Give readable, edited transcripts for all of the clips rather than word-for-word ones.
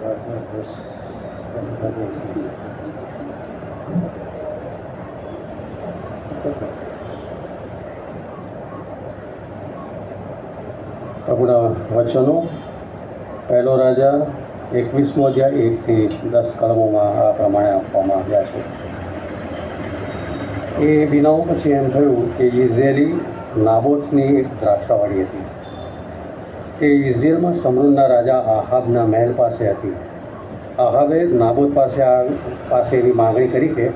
પ્રભુના વચનો પહેલો રાજા 21મો અધ્યાય 1 થી 10 કલમોમાં આ પ્રમાણે આપવામાં આવ્યા છે. એ દિનાઓ પછી એમ થયું કે ઇઝરાયેલી નાબોથની એક દ્રાક્ષાવાડી હતી. તે ઇઝરાયેલમાં સમરૂનના રાજા આહાબના મહેલ પાસે હતી. આહાબે નાબોત પાસે એવી માગણી કરી કે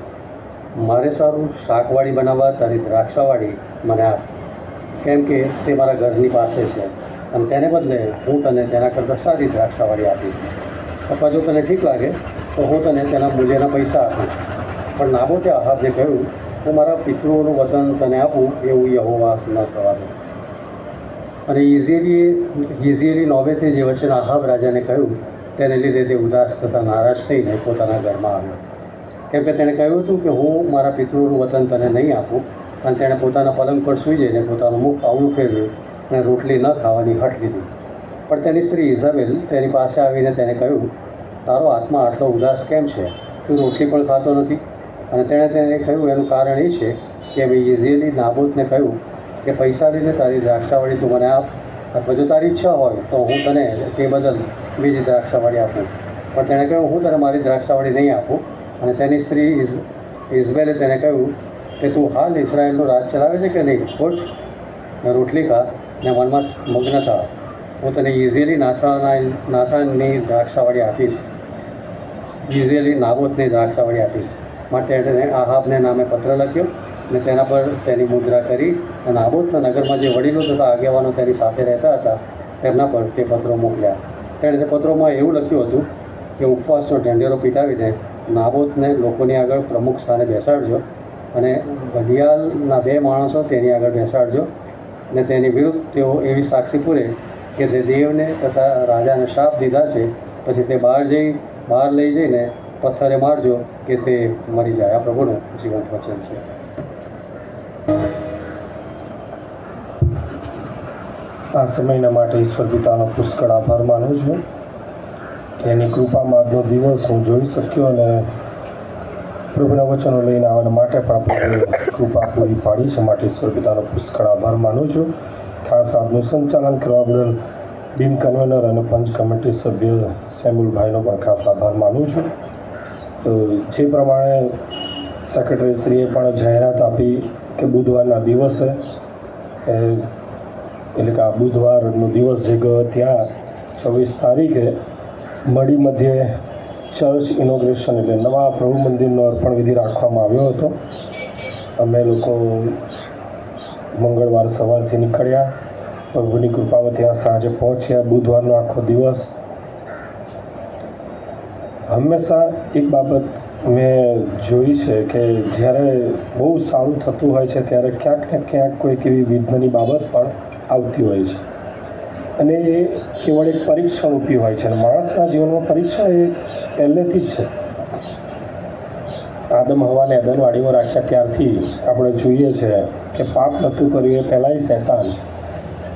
મારે સારું શાકવાડી બનાવવા તારી દ્રાક્ષાવાડી મને આપ, કેમ કે તે મારા ઘરની પાસે છે અને તેને બદલે હું તને તેના કરતાં સારી દ્રાક્ષાવાડી આપીશ, અથવા જો તને ઠીક લાગે તો હું તને તેના મૂલ્યના પૈસા આપીશ. પણ નાબોતે આહાબને કહ્યું, હું મારા પિતૃઓનું વચન તને આપું એવું યહોવા ન થવા દે. અને ઇઝરાયેલી નોબેતે જે વચન આહાબ રાજાને કહ્યું તેને લીધે તે ઉદાસ તથા નારાજ થઈને પોતાના ઘરમાં આવ્યો, કેમ કે તેણે કહ્યું હતું કે હું મારા પિતૃઓનું વતન તને નહીં આપું. અને તેણે પોતાના પલંગ પર સૂઈ જઈને પોતાનું મુખ આવળું ફેરવ્યું અને રોટલી ન ખાવાની હઠ લીધી. પણ તેની સ્ત્રી ઇઝાબેલ તેની પાસે આવીને તેને કહ્યું, તારો આત્મા આટલો ઉદાસ કેમ છે? તું રોટલી પણ ખાતો નથી. અને તેણે તેને કહ્યું, એનું કારણ એ છે કે મેં ઇઝરાયેલી નાબોતને કહ્યું કે પૈસા લઈને તારી દ્રાક્ષાવાડી તું મને આપ, અથવા જો તારી ઈચ્છા હોય તો હું તને તે બદલ બીજી દ્રાક્ષાવાડી આપું. પણ તેણે કહ્યું, હું તને મારી દ્રાક્ષાવાડી નહીં આપું. અને તેની સ્ત્રી ઇઝબેલે તેને કહ્યું કે તું હાલ ઇઝરાયેલનું રાજ ચલાવે છે કે નહીં? ઉઠ ને રોટલી ખા ને મનમાં મગ્ન થા. હું તને ઇઝરાયેલી નાથાનની દ્રાક્ષાવાડી આપીશ, ઇઝરાયેલી નાબોતની દ્રાક્ષાવાડી આપીશ. માટે તેણે આહાબને નામે પત્ર લખ્યો અને તેના પર તેની મુદ્રા કરી અને નાબોતના નગરમાં જે વડીલો તથા આગેવાનો તેની સાથે રહેતા હતા તેમના પર તે પત્રો મોકલ્યા. તેણે તે પત્રોમાં એવું લખ્યું હતું કે ઉપવાસનો ઢંઢેરો પીટાવીને નાબોતને લોકોની આગળ પ્રમુખ સ્થાને બેસાડજો અને બલિયાલના 2 માણસો તેની આગળ બેસાડજો અને તેની વિરુદ્ધ તેઓ એવી સાક્ષી પૂરે કે તે દેવને તથા રાજાને શાપ દીધા છે. પછી તે બહાર લઈ જઈને પથ્થરે મારજો કે તે મરી જાય. આ પ્રભુનું જીવંત વચન છે. આ સમયના માટે ઈશ્વર પિતાનો પુષ્કળ આભાર માનું છું કે એની કૃપામાં આજનો દિવસ હું જોઈ શક્યો અને પ્રભુના વચનો લઈને આવવા માટે પણ પ્રભુએ કૃપા પૂરી પાડી છે. માટે ઈશ્વર પિતાનો પુષ્કળ આભાર માનું છું. ખાસ આજનું સંચાલન કરવા બદલ બીમ કન્વેનર અને પંચ કમિટી સભ્ય સેમ્યુલભાઈનો પણ ખાસ આભાર માનું છું. જે પ્રમાણે સેક્રેટરીશ્રીએ પણ જાહેરાત આપી કે બુધવારના દિવસે એટલે કે આ બુધવારનો દિવસ જે ગયો ત્યાં 24 તારીખે મળી મધ્યે ચર્ચ ઇનોગ્રેશન એટલે નવા પ્રભુ મંદિરનો અર્પણ વિધિ રાખવામાં આવ્યો હતો. અમે લોકો મંગળવાર સવારથી નીકળ્યા, પ્રભુની કૃપામાં ત્યાં સાંજે પહોંચ્યા. બુધવારનો આખો દિવસ હંમેશા એક બાબત મેં જોઈ છે કે જ્યારે બહુ સારું થતું હોય છે ત્યારે ક્યાંક ને ક્યાંક કોઈક એવી વિઘ્નની બાબત પણ આવતી હોય છે અને એ કેવળ એક પરીક્ષણ રૂપી હોય છે. અને માણસના જીવનમાં પરીક્ષણ એ પહેલેથી જ છે. આદમ હવાને એદનવાડીમાં રાખ્યા ત્યારથી આપણે જોઈએ છે કે પાપ નહોતું કર્યું એ પહેલાંય શૈતાન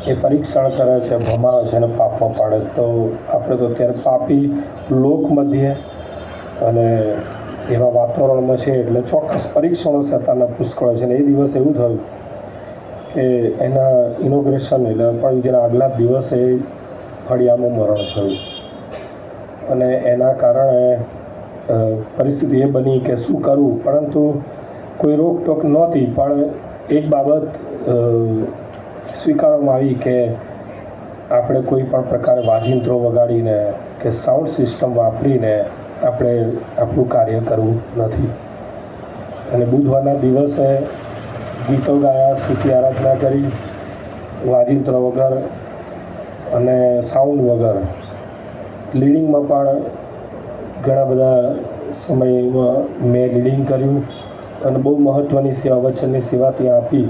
એ પરીક્ષણ કરે છે, ભમાવે છે અને પાપમાં પાડે. તો આપણે તો અત્યારે પાપી લોક મધ્યે અને એવા વાતાવરણમાં છે એટલે ચોક્કસ પરીક્ષણો શૈતાનના પુષ્કળ છે. અને એ દિવસ એવું થયું કે એના ઇનોગ્રેશન એટલે પણ વિધિના આગલા જ દિવસે ફળિયામાં મરણ થયું અને એના કારણે પરિસ્થિતિ એ બની કે શું કરવું, પરંતુ કોઈ રોકટોક નહોતી. પણ એક બાબત સ્વીકારવામાં આવી કે આપણે કોઈ પણ પ્રકારે વાજિંત્રો વગાડીને કે સાઉન્ડ સિસ્ટમ વાપરીને આપણે આપણું કાર્ય કરવું નથી. અને બુધવારના દિવસે ગીતો ગાયા, સ્તુતિ આરાધના કરી, વાજિંત્ર વગર અને સાઉન્ડ વગર. લીડિંગમાં પણ ઘણા બધા સમયમાં મેં લીડિંગ કર્યું અને બહુ મહત્ત્વની સેવા, વચનની સેવા ત્યાં આપી.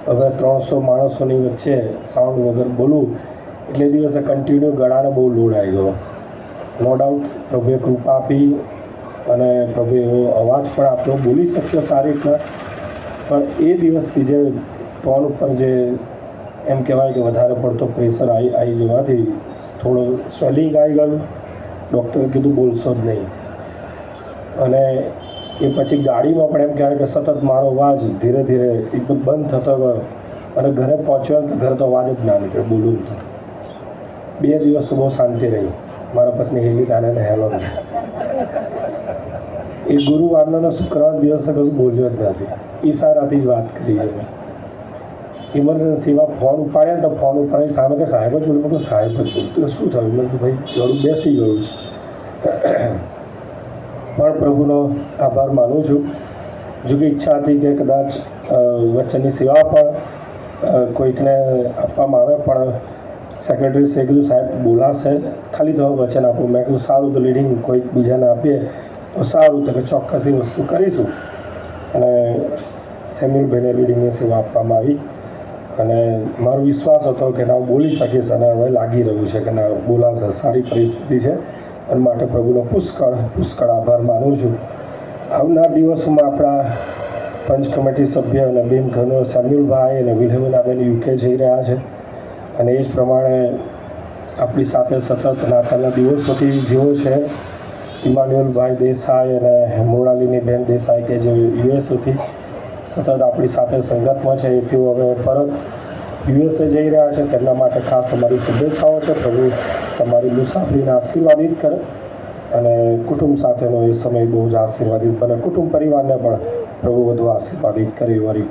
હવે 300 માણસોની વચ્ચે સાઉન્ડ વગર બોલું એટલે દિવસે કન્ટિન્યુ ગળાને બહુ લોડ આવી ગયો. નો ડાઉટ પ્રભુએ કૃપા આપી અને પ્રભુએ એવો અવાજ પણ આપ્યો, બોલી શક્યો સારી રીતના. પણ એ દિવસથી જે ટોન ઉપર જે એમ કહેવાય કે વધારે પડતો પ્રેશર આવી જવાથી થોડો સ્વેલિંગ આવી ગયું ડૉક્ટરે કીધું બોલશો જ નહીં. અને એ પછી ગાડીમાં પણ એમ કહેવાય કે સતત મારો અવાજ ધીરે ધીરે એકદમ બંધ થતો ગયો અને ઘરે પહોંચ્યો ને તો ઘરે તો અવાજ જ ના નીકળે, બોલું તો. 2 દિવસ તો બહુ શાંતિ રહી મારા પત્ની હેલિનાને અને હેલોને. એ ગુરુવારનો ને શુક્રવાર દિવસ તો કશું બોલ્યો જ નથી, ઈશારાથી જ વાત કરી. અમે ઇમરજન્સીમાં ફોન ઉપાડ્યા ને તો ફોન ઉપર સામે કે સાહેબ જ બોલું, સાહેબ જ બોલું. તો શું થયું? મેં કીધું ભાઈ થોડું બેસી ગયું છે. પણ પ્રભુનો આભાર માનું છું. જો કે ઈચ્છા હતી કે કદાચ વચનની સેવા પણ કોઈકને આપવામાં આવે, પણ સેક્રેટરીશ્રીએ કીધું સાહેબ બોલાશે, ખાલી તમે વચન આપો. મેં કીધું સારું, તો લીડિંગ કોઈક બીજાને આપીએ તો સારું. તો કે ચોક્કસ એ વસ્તુ કરીશું. અને સેમ્યુલભાઈને લીડિંગની સેવા આપવામાં આવી અને મારો વિશ્વાસ હતો કે ના હું બોલી શકીશ, અને હવે લાગી રહ્યું છે કે ના બોલાશે. સારી પરિસ્થિતિ છે અને માટે પ્રભુનો પુષ્કળ આભાર માનું છું. આવનાર દિવસોમાં આપણા પંચ કમિટી સભ્ય અને બેનઘનો સેમ્યુલભાઈ અને વિલ્હેમિનાબેન UK જઈ રહ્યા છે, અને એ જ પ્રમાણે આપણી સાથે સતત નાતાલના દિવસોથી જેઓ છે ઇમાન્યુઅલભાઈ દેસાઈ અને મૃણાલિની બેન દેસાઈ કે જે યુએસએથી સતત આપણી સાથે સંગતમાં છે, તેઓ હવે પરત USA જઈ રહ્યા છે. તેમના માટે ખાસ અમારી શુભેચ્છાઓ છે. પ્રભુ તમારી મુસાફરીને આશીર્વાદિત કરે અને કુટુંબ સાથેનો એ સમય બહુ જ આશીર્વાદિત બને. કુટુંબ પરિવારને પણ પ્રભુ વધુ આશીર્વાદિત કરે એવી મારી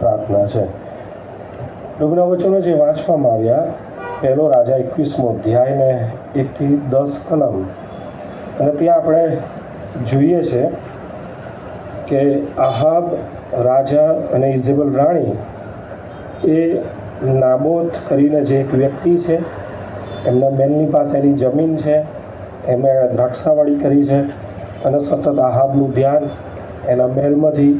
પ્રાર્થના છે. પ્રભુના વચનો જે વાંચવામાં આવ્યા, પહેલો રાજા 21મો અધ્યાયને 1 થી 10 કલમ, અને ત્યાં આપણે જોઈએ છે કે આહાબ રાજા અને ઇઝેબલ રાણી એ નાબોત કરીને જે એક વ્યક્તિ છે, એમના બેનની પાસે એની જમીન છે, એમણે દ્રાક્ષાવાળી કરી છે, અને સતત આહાબનું ધ્યાન એના મહેલમાંથી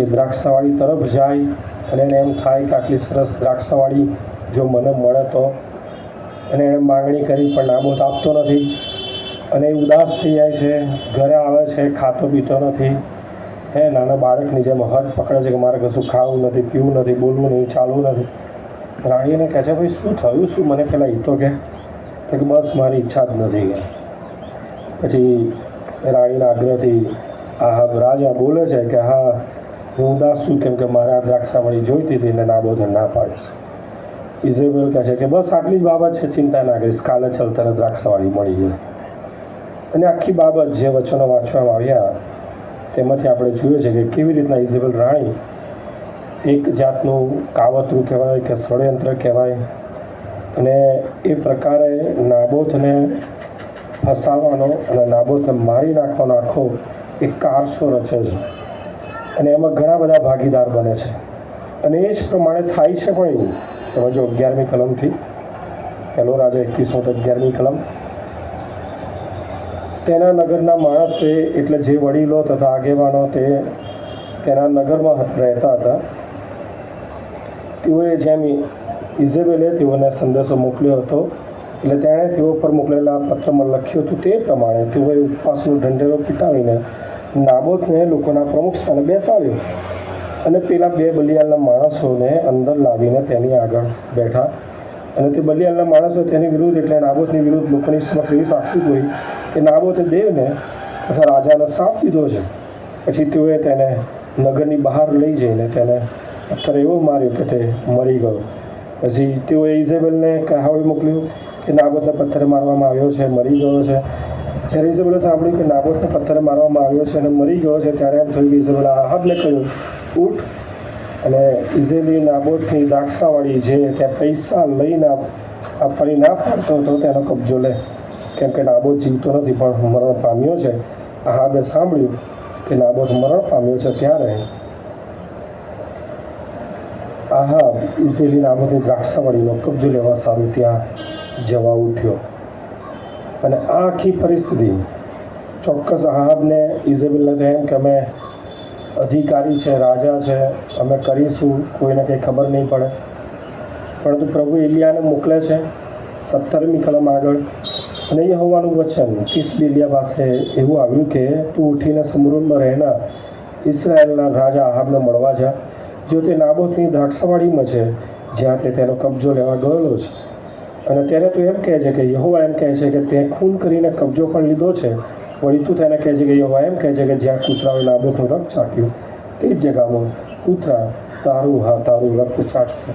એ દ્રાક્ષાવાળી તરફ જાય અને એને એમ થાય કે આટલી સરસ દ્રાક્ષાવાળી જો મને મળે તો. અને એણે માગણી કરી પણ નાબોત આપતો નથી, અને એ ઉદાસ થઈ જાય છે. ઘરે આવે છે, ખાતો પીતો નથી, નાના બાળકની જેમ હઠ પકડે છે કે મારે કશું ખાવું નથી, પીવું નથી, બોલવું નહીં, ચાલવું નથી. રાણીને કહે છે ભાઈ શું થયું, શું મને પહેલાં એ તો કે બસ મારી ઈચ્છા જ નથી કે. પછી રાણીના આગ્રહથી આહાબ રાજા બોલે છે કે હા હું ઉદાસ છું કેમ કે મારે આ દ્રાક્ષાવાળી જોઈતી હતી ને નાબોતે ના પાડી. ઇઝેબેલ કહે છે કે બસ આટલી જ બાબત છે, ચિંતા ના કરીશ, કાલે ચલતને દ્રાક્ષાવાળી મળી ગઈ. અને આખી બાબત જે વચનો વાંચવામાં આવ્યા તેમાંથી આપણે જોઈએ છે કે કેવી રીતના ઇઝેબેલ રાણી એક જાતનું કાવતરું કહેવાય કે ષડયંત્ર કહેવાય, અને એ પ્રકારે નાબોતને ફસાવાનો અને નાબોતને મારી નાખવાનો આખો એક કારસો રચે છે, અને એમાં ઘણા બધા ભાગીદાર બને છે. અને એ જ પ્રમાણે થાય છે પણ એવું. તમે જો 11મી કલમથી, પહેલો રાજા 21મો તો 11મી કલમ, તેના નગરના માણસોએ એટલે જે વડીલો તથા આગેવાનો તેના નગરમાં રહેતા હતા, તેઓએ જેમ ઇઝેબેલે તેઓને સંદેશો મોકલ્યો હતો, એટલે તેણે તેઓ પર મોકલેલા પત્રમાં લખ્યું હતું તે પ્રમાણે તેઓએ ઉપવાસનો ઢંઢેરો પીટાવીને નાબોતને લોકોના પ્રમુખ સ્થાને બેસાડ્યો, અને પેલા 2 બલિયાલના માણસોને અંદર લાવીને તેની આગળ બેઠા. અને તે બલિયાલના માણસો તેની વિરુદ્ધ એટલે નાબોતની વિરુદ્ધ લોકોની સમક્ષ એવી સાક્ષી પૂરી કે નાબોતે દેવને તથા રાજાને સાપ દીધો છે. પછી તેઓએ તેને નગરની બહાર લઈ જઈને તેને પથ્થર એવો માર્યો કે તે મરી ગયો. પછી તેઓએ ઇઝેબેલને કહાવડી મોકલ્યું કે નાબોતને પથ્થરે મારવામાં આવ્યો છે, મરી ગયો છે. જ્યારે ઇઝેબેલે સાંભળ્યું કે નાબોતને પથ્થરે મારવામાં આવ્યો છે અને મરી ગયો છે, ત્યારે એમ થયું કે ઇઝેબેલે આહાબને કહ્યું ઉઠ અને ઇઝેલી નાબોતની દ્રાક્ષાવાળી જે ત્યાં પૈસા લઈને આપવાની ના પાડતો હતો તેનો કબજો લે, કેમ કે નાબોત જીવતો નથી પણ મરણ પામ્યો છે. આહાબે સાંભળ્યું કે નાબોત મરણ પામ્યો છે, ત્યારે આહાબ ઇઝેલી નાબોતની દ્રાક્ષાવાળીનો કબજો લેવા સારું ત્યાં જવા ઉઠ્યો. અને આ આખી પરિસ્થિતિ ચોક્કસ આહાબને ઇઝેબેલને તો એમ કે અમે અધિકારી છે, રાજા છે, અમે કરીશું, કોઈને કંઈ ખબર નહીં પડે. પરંતુ પ્રભુ એલિયાને મોકલે છે 17મી કલમ આગળ, અને એ હોવાનું વચન કિસબી એલિયા પાસે એવું આવ્યું કે તું ઉઠીને સમરૂનમાં રહેનાર ઇઝરાયેલના રાજા આહાબને મળવા જા, જો તે નાબોતની દ્રાક્ષાવાળીમાં છે જ્યાં તે તેનો કબજો લેવા ગયેલો છે. અને ત્યારે તું એમ કહે છે કે યહોવા એમ કહે છે કે તે ખૂન કરીને કબજો પણ લીધો છે. વળી તું તેને કહે છે કે યહોવા એમ કહે છે કે જ્યાં કૂતરાઓએ નાબોતનું રક્ત ચાટ્યું તે જ જગામાં કૂતરા તારું રક્ત ચાટશે.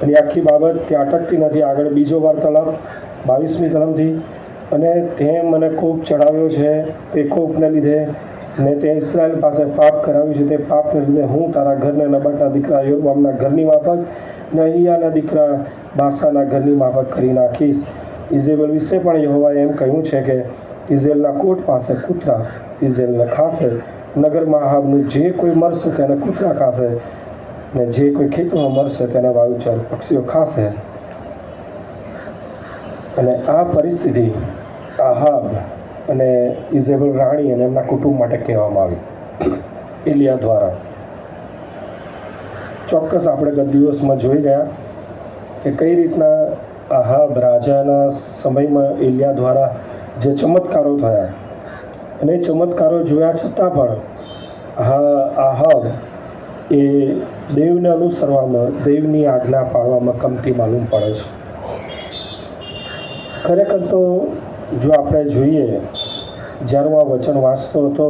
અને આખી બાબત ત્યાં અટકતી નથી. આગળ બીજો વાર્તાલાપ 22મી કલમથી, અને તે મને કોપ ચડાવ્યો છે તે કોપને લીધે, ને તે ઇસ્રાયેલ પાસે પાપ કરાવ્યું છે તે પાપને લીધે હું તારા ઘરને નબાટના દીકરા યરોબામના ઘરની માફક ને અહિયાના દીકરા બાસાના ઘરની માફક કરી નાખીશ. ઇઝેબેલ વિશે પણ યહોવાએ એમ કહ્યું છે કે ઇઝરાયેલના કોટ પાસે કૂતરા ઇઝરાયેલને ખાશે. નગરમાં આહાબનું જે કોઈ મરશે તેને કૂતરા ખાશે, ને જે કોઈ ખેતરમાં મરશે તેને વાયુચર પક્ષીઓ ખાશે. અને આ પરિસ્થિતિ આહાબ અને ઇઝેબેલ રાણી અને એમના કુટુંબ માટે કહેવામાં આવી એલિયા દ્વારા. ચોક્કસ આપણે ગત દિવસમાં જોઈ ગયા કે કઈ રીતના આહાબ રાજાના સમયમાં એલિયા દ્વારા જે ચમત્કારો થયા, અને એ ચમત્કારો જોયા છતાં પણ આહાબ એ દેવને અનુસરવામાં, દેવની આજ્ઞા પાળવામાં કમતી માલુમ પડે છે. ખરેખર તો જો આપણે જોઈએ, જ્યારે હું આ વચન વાંચતો હતો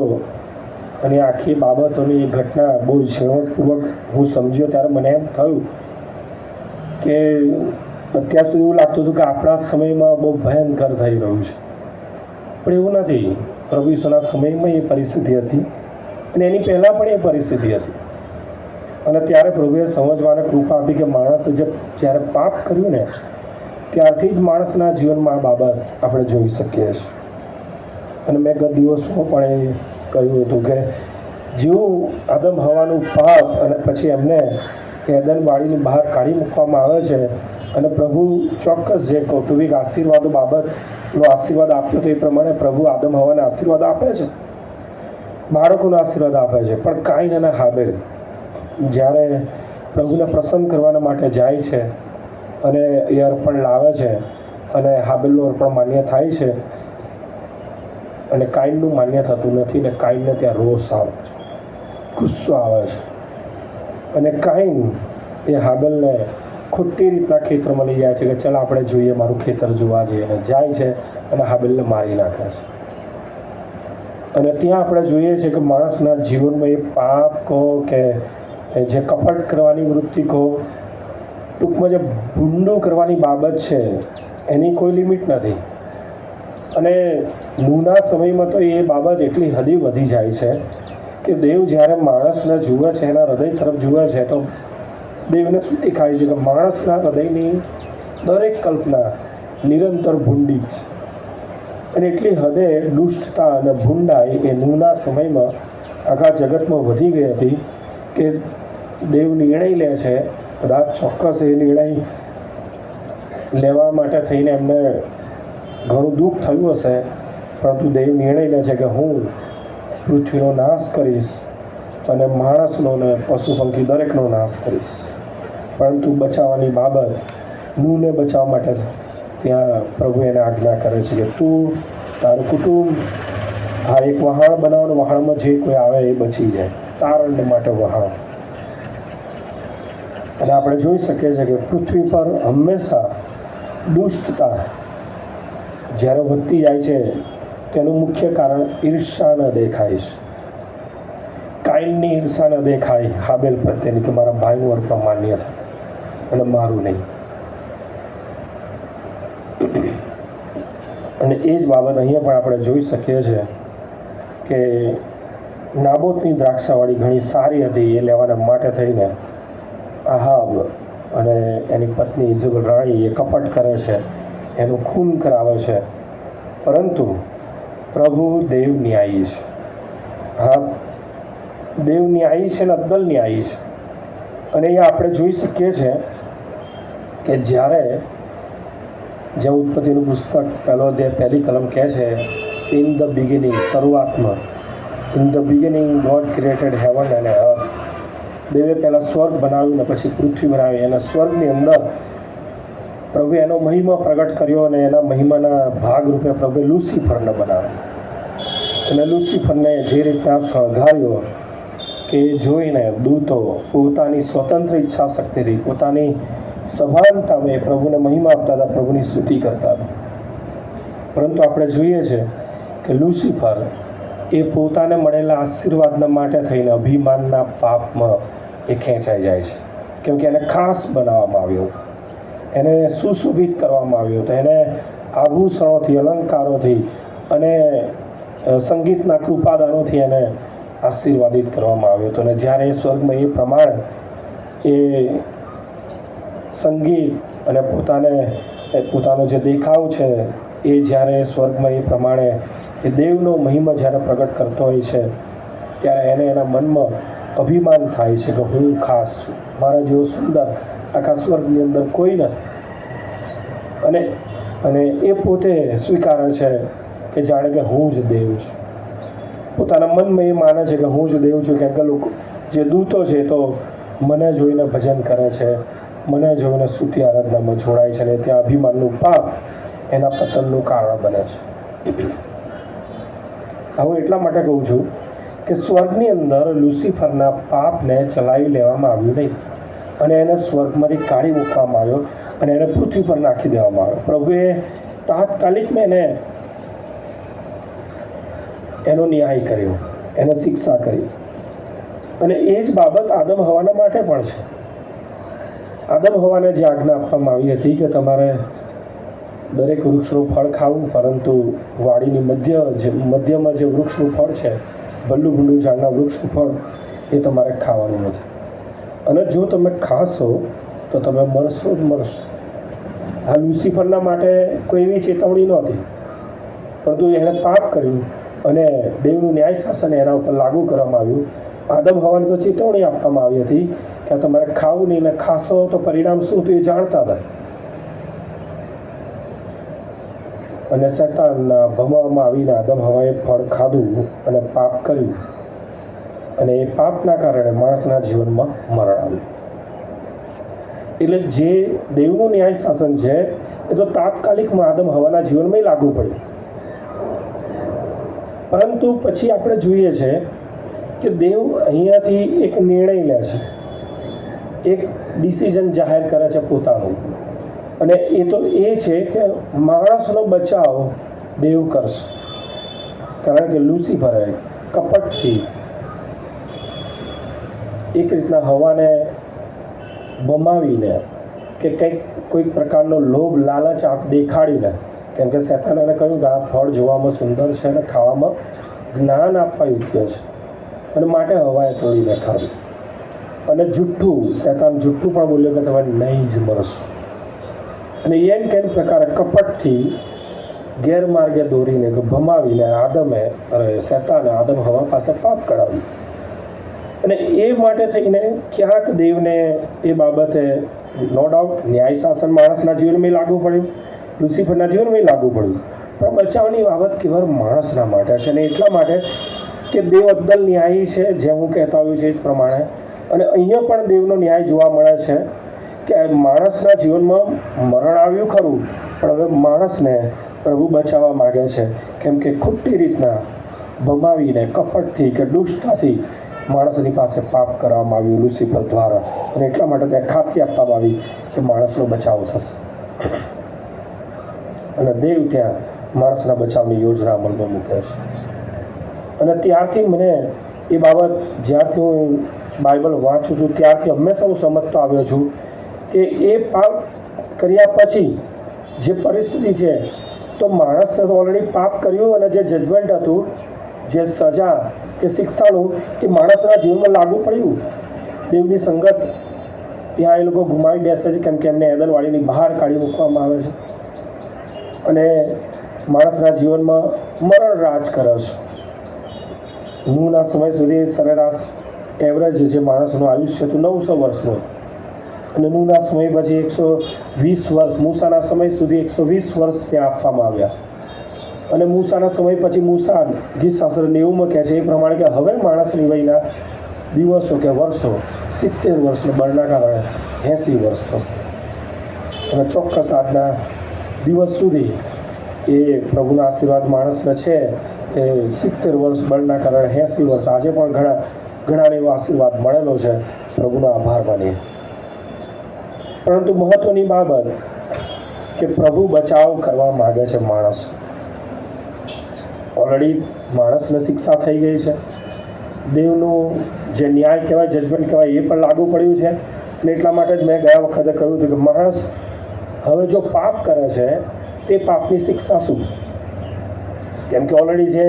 અને આખી બાબતોની એ ઘટના બહુ ઝીણવટપૂર્વક હું સમજ્યો, ત્યારે મને એમ થયું કે અત્યાર સુધી એવું લાગતું હતું કે આપણા સમયમાં બહુ ભયંકર થઈ રહ્યું છે, પણ એવું નથી. પ્રભુ ઈસુના સમયમાં એ પરિસ્થિતિ હતી અને એની પહેલાં પણ એ પરિસ્થિતિ હતી. અને ત્યારે પ્રભુએ સમજવાને કૃપા આપી કે માણસે જ્યારે પાપ કર્યું ને ત્યારથી જ માણસના જીવનમાં આ બાબત આપણે જોઈ શકીએ છીએ. અને મેં ગત દિવસમાં પણ એ કહ્યું હતું કે જેવું આદમ હવાનું પાપ અને પછી એમને એદન વાડીની બહાર કાઢી મૂકવામાં આવે છે, અને પ્રભુ ચોક્કસ જે કૌટુંબિક આશીર્વાદો બાબતનો આશીર્વાદ આપ્યો તો એ પ્રમાણે પ્રભુ આદમ હવાને આશીર્વાદ આપે છે, બાળકોનો આશીર્વાદ આપે છે. પણ કાઈન અને હાબેલ જ્યારે પ્રભુને પ્રસન્ન કરવાના માટે જાય છે અને એ અર્પણ લાવે છે, અને હાબેલનું અર્પણ માન્ય થાય છે, અને કાઈનનું માન્ય થતું નથી, ને કાઈનને ત્યાં રોષ આવે છે, ગુસ્સો આવે છે. અને કાઈન એ હાબેલને ખોટી રીતના ખેતરમાં લઈ જાય છે કે ચાલ આપણે જોઈએ, મારું ખેતર જોવા જઈએ, અને જાય છે અને હાબેલને મારી નાખે છે. અને ત્યાં આપણે જોઈએ છીએ કે માણસના જીવનમાં એ પાપ કહો કે જે કપટ કરવાની વૃત્તિ કહો, ટૂંકમાં જે ભૂંડું કરવાની બાબત છે એની કોઈ લિમિટ નથી. અને નૂના સમયમાં તો એ બાબત એટલી હદે વધી જાય છે કે દેવ જ્યારે માણસને જુએ છે, એના હૃદય તરફ જુએ છે, તો દેવને શું દેખાય છે કે માણસના હૃદયની દરેક કલ્પના નિરંતર ભૂંડી છે. અને એટલી હદે દુષ્ટતા અને ભૂંડાઈ એ નૂના સમયમાં આખા જગતમાં વધી ગઈ હતી કે દેવ નિર્ણય લે છે. કદાચ ચોક્કસ એ નિર્ણય લેવા માટે થઈને એમને ઘણું દુઃખ થયું હશે, પરંતુ દેવ નિર્ણય લે છે કે હું પૃથ્વીનો નાશ કરીશ અને માણસનો ને પશુ પંખી દરેકનો નાશ કરીશ. પરંતુ બચાવવાની બાબત, નૂને બચાવવા માટે ત્યાં પ્રભુ એને આજ્ઞા કરે છે કે તું તારું કુટુંબ એક વહાણ બનાવો, વહાણમાં જે કોઈ આવે એ બચી જાય, તારણ માટે વહાણ. અને આપણે જોઈ શકીએ છીએ કે પૃથ્વી પર હંમેશા દુષ્ટતા જ્યારે વધતી જાય છે તેનું મુખ્ય કારણ ઈર્ષા ન દેખાય છે. કાઈનની ઈર્ષા ન દેખાય હાબેલ પ્રત્યેની કે મારા ભાઈનું અર્પણ માન્ય થાય અને મારું નહીં. અને એ જ બાબત અહીંયા પણ આપણે જોઈ શકીએ છીએ કે નાબોતની દ્રાક્ષાવાળી ઘણી સારી હતી, એ લેવાના માટે થઈને આહાબ અને એની પત્ની ઇઝેબેલ રાણી એ કપટ કરે છે, એનું ખૂન કરાવે છે. પરંતુ પ્રભુ દેવ ન્યાયી છે. હા, દેવ ન્યાયી છે ને અદ્દલ ન્યાયી છે. અને એ આપણે જોઈ શકીએ છીએ કે જ્યારે જે ઉત્પત્તિનું પુસ્તક પહેલી કલમ કહે છે કે ઇન ધ બિગિનિંગ, શરૂઆતમાં, in the beginning God created heaven and earth. દેવે પહેલાં સ્વર્ગ બનાવ્યું ને પછી પૃથ્વી બનાવી, અને સ્વર્ગની અંદર પ્રભુએ એનો મહિમા પ્રગટ કર્યો, અને એના મહિમાના ભાગરૂપે પ્રભુએ લુસિફરને બનાવ્યો. અને લુસિફરને જે રીતના શણગાર્યો કે જોઈને દૂતો પોતાની સ્વતંત્ર ઈચ્છા શક્તિથી, પોતાની સભાનતામાં એ પ્રભુને મહિમા આપતા હતા, પ્રભુની સ્તુતિ કરતા હતા. પરંતુ આપણે જોઈએ છે કે લુસિફર એ પોતાને મળેલા આશીર્વાદના માટે થઈને અભિમાનના પાપમાં એ ખેંચાઈ જાય છે. કેમ કે એને ખાસ બનાવવામાં આવ્યો હતો, એને સુશોભિત કરવામાં આવ્યો હતો, એને આભૂષણોથી, અલંકારોથી અને સંગીતના કૃપાદાનોથી એને આશીર્વાદિત કરવામાં આવ્યો હતો. અને જ્યારે એ સ્વર્ગમાં એ પ્રમાણે એ સંગીત અને પોતાનો જે દેખાવ છે એ જ્યારે સ્વર્ગમાં એ પ્રમાણે એ દેવનો મહિમા જ્યારે પ્રગટ કરતો હોય છે, ત્યારે એને એના મનમાં અભિમાન થાય છે કે હું ખાસ છું, મારા જેવો સુંદર આખા સ્વર્ગની અંદર કોઈ નથી. અને એ પોતે સ્વીકારે છે કે જાણે કે હું જ દેવ છું. પોતાના મનમાં એ માને છે કે હું જ દેવ છું, કેમ કે લોકો જે દૂતો છે તો મને જોઈને ભજન કરે છે, મને જોઈને સ્તુતિ આરાધનામાં જોડાય છે, અને ત્યાં અભિમાનનું પાપ એના પતનનું કારણ બને છે. હું એટલા માટે કહું છું કે સ્વર્ગની અંદર લુસિફરના પાપને ચલાવી લેવામાં આવ્યું નહીં, અને એને સ્વર્ગમાંથી કાઢી મૂકવામાં આવ્યો અને એને પૃથ્વી પર નાખી દેવામાં આવ્યો. પ્રભુએ તાત્કાલિકમાં એનો ન્યાય કર્યો, એને શિક્ષા કરી. અને એ જ બાબત આદમ હવાના માટે પણ છે. આદમ હવાને જે આજ્ઞા આપવામાં આવી હતી કે તમારે દરેક વૃક્ષનું ફળ ખાવું, પરંતુ વાડીની મધ્યમાં જે વૃક્ષનું ફળ છે, ભલ્લું ભૂંડું ઝાડના વૃક્ષનું ફળ, એ તમારે ખાવાનું નથી. અને જો તમે ખાશો તો તમે મરશો જ મરશો. આ લુસિફરના માટે કોઈ એવી ચેતવણી નહોતી, પરંતુ એણે પાપ કર્યું અને દેવનું ન્યાય શાસન એના ઉપર લાગુ કરવામાં આવ્યું. આદમ હવાને તો ચેતવણી આપવામાં આવી હતી કે આ તમારે ખાવું નહીં, ને ખાશો તો પરિણામ શું તો એ જાણતા હતા. અને શૈતાનના ભમાવામાં આવીને આદમ હવાએ ફળ ખાધું અને પાપ કર્યું, અને એ પાપના કારણે માણસના જીવનમાં મરણ આવ્યું. એટલે જે દેવનું ન્યાય શાસન છે એ તો તાત્કાલિકમાં આદમ હવાના જીવનમાં લાગુ પડ્યું. પરંતુ પછી આપણે જોઈએ છે કે દેવ અહીંયાથી એક નિર્ણય લે છે, એક ડિસિઝન જાહેર કરે છે પોતાનું, અને એ તો એ છે કે માણસનો બચાવ દેવ કરશે. કારણ કે લુસિફરે કપટથી એક રીતના હવાને બમાવીને કે કોઈક પ્રકારનો લોભ લાલચ દેખાડીને, કેમ કે શૈતાને એને કહ્યું કે આ ફળ જોવામાં સુંદર છે અને ખાવામાં જ્ઞાન આપવા યોગ્ય છે, અને માટે હવાએ તોડીને ખાધું. અને શૈતાન જુઠ્ઠું પણ બોલ્યો કે તમે નહીં જ મરશો. અને એમ કેમ પ્રકારે કપટથી ગેરમાર્ગે દોરીને ભમાવીને શૈતાને આદમ હવા પાસે પાપ કરાવ્યું. અને એ માટે થઈને ક્યાંક દેવને એ બાબતે નો ડાઉટ ન્યાય શાસન માણસના જીવનમાં લાગુ પડ્યું, લુસિફરના જીવનમાં લાગુ પડ્યું, પણ બચાવની બાબત કેવળ માણસના માટે છે. અને એટલા માટે કે દેવ અદ્દલ ન્યાયી છે, જેમ હું કહેતા આવ્યું છે એ જ પ્રમાણે. અને અહીંયા પણ દેવનો ન્યાય જોવા મળે છે કે માણસના જીવનમાં મરણ આવ્યું ખરું, પણ હવે માણસને પ્રભુ બચાવવા માગે છે, કેમ કે ખોટી રીતના ભમાવીને કપટથી કે દુષ્ટતાથી માણસની પાસે પાપ કરવામાં આવ્યું લુસિફર દ્વારા. અને એટલા માટે ત્યાં ખાતરી આપવામાં આવી કે માણસનો બચાવ થશે, અને દેવ ત્યાં માણસના બચાવની યોજના અમલમાં મૂકે છે. અને ત્યારથી મને એ બાબત જ્યારથી હું બાઇબલ વાંચું છું ત્યારથી હંમેશા હું સમજતો આવ્યો છું કે એ પાપ કર્યા પછી જે પરિસ્થિતિ છે, તો માણસે તો ઓલરેડી પાપ કર્યું, અને જે જજમેન્ટ હતું, જે સજા કે શિક્ષાનું, એ માણસના જીવનમાં લાગુ પડ્યું. દેવની સંગત ત્યાં એ લોકો ગુમાવી બેસે છે, કેમ કે એમને એદનવાડીની બહાર કાઢી મૂકવામાં આવે છે, અને માણસના જીવનમાં મરણ રાજ કરે છે. નૂહના સમય સુધી સરેરાશ એવરેજ જે માણસનું આયુષ્ય હતું 900 વર્ષનું, અને નૂહના સમય પછી 120 વર્ષ, મૂસાના સમય સુધી 120 વર્ષ ત્યાં આપવામાં આવ્યા. અને મૂસાના સમય પછી મૂસા ગીતશાસ્ત્ર 90માં કહે છે એ પ્રમાણે કે હવે માણસની વયના દિવસો કે વર્ષો 70 વર્ષના બળના કારણે 80 વર્ષ થશે. અને ચોક્કસ આજના દિવસ સુધી એ પ્રભુના આશીર્વાદ માણસને છે કે 70 વર્ષ બળના કારણે 80 વર્ષ. આજે પણ ઘણાને એવો આશીર્વાદ મળેલો છે. પ્રભુનો આભાર માનીએ. પરંતુ મહત્ત્વની બાબત કે પ્રભુ બચાવ કરવા માગે છે માણસ. ઓલરેડી માણસને શિક્ષા થઈ ગઈ છે. દેવનું જે ન્યાય કહેવાય, જજમેન્ટ કહેવાય, એ પણ લાગુ પડ્યું છે. અને એટલા માટે જ મેં ગયા વખતે કહ્યું હતું કે માણસ હવે જો પાપ કરે છે તે પાપની શિક્ષા શું? કેમ કે ઓલરેડી જે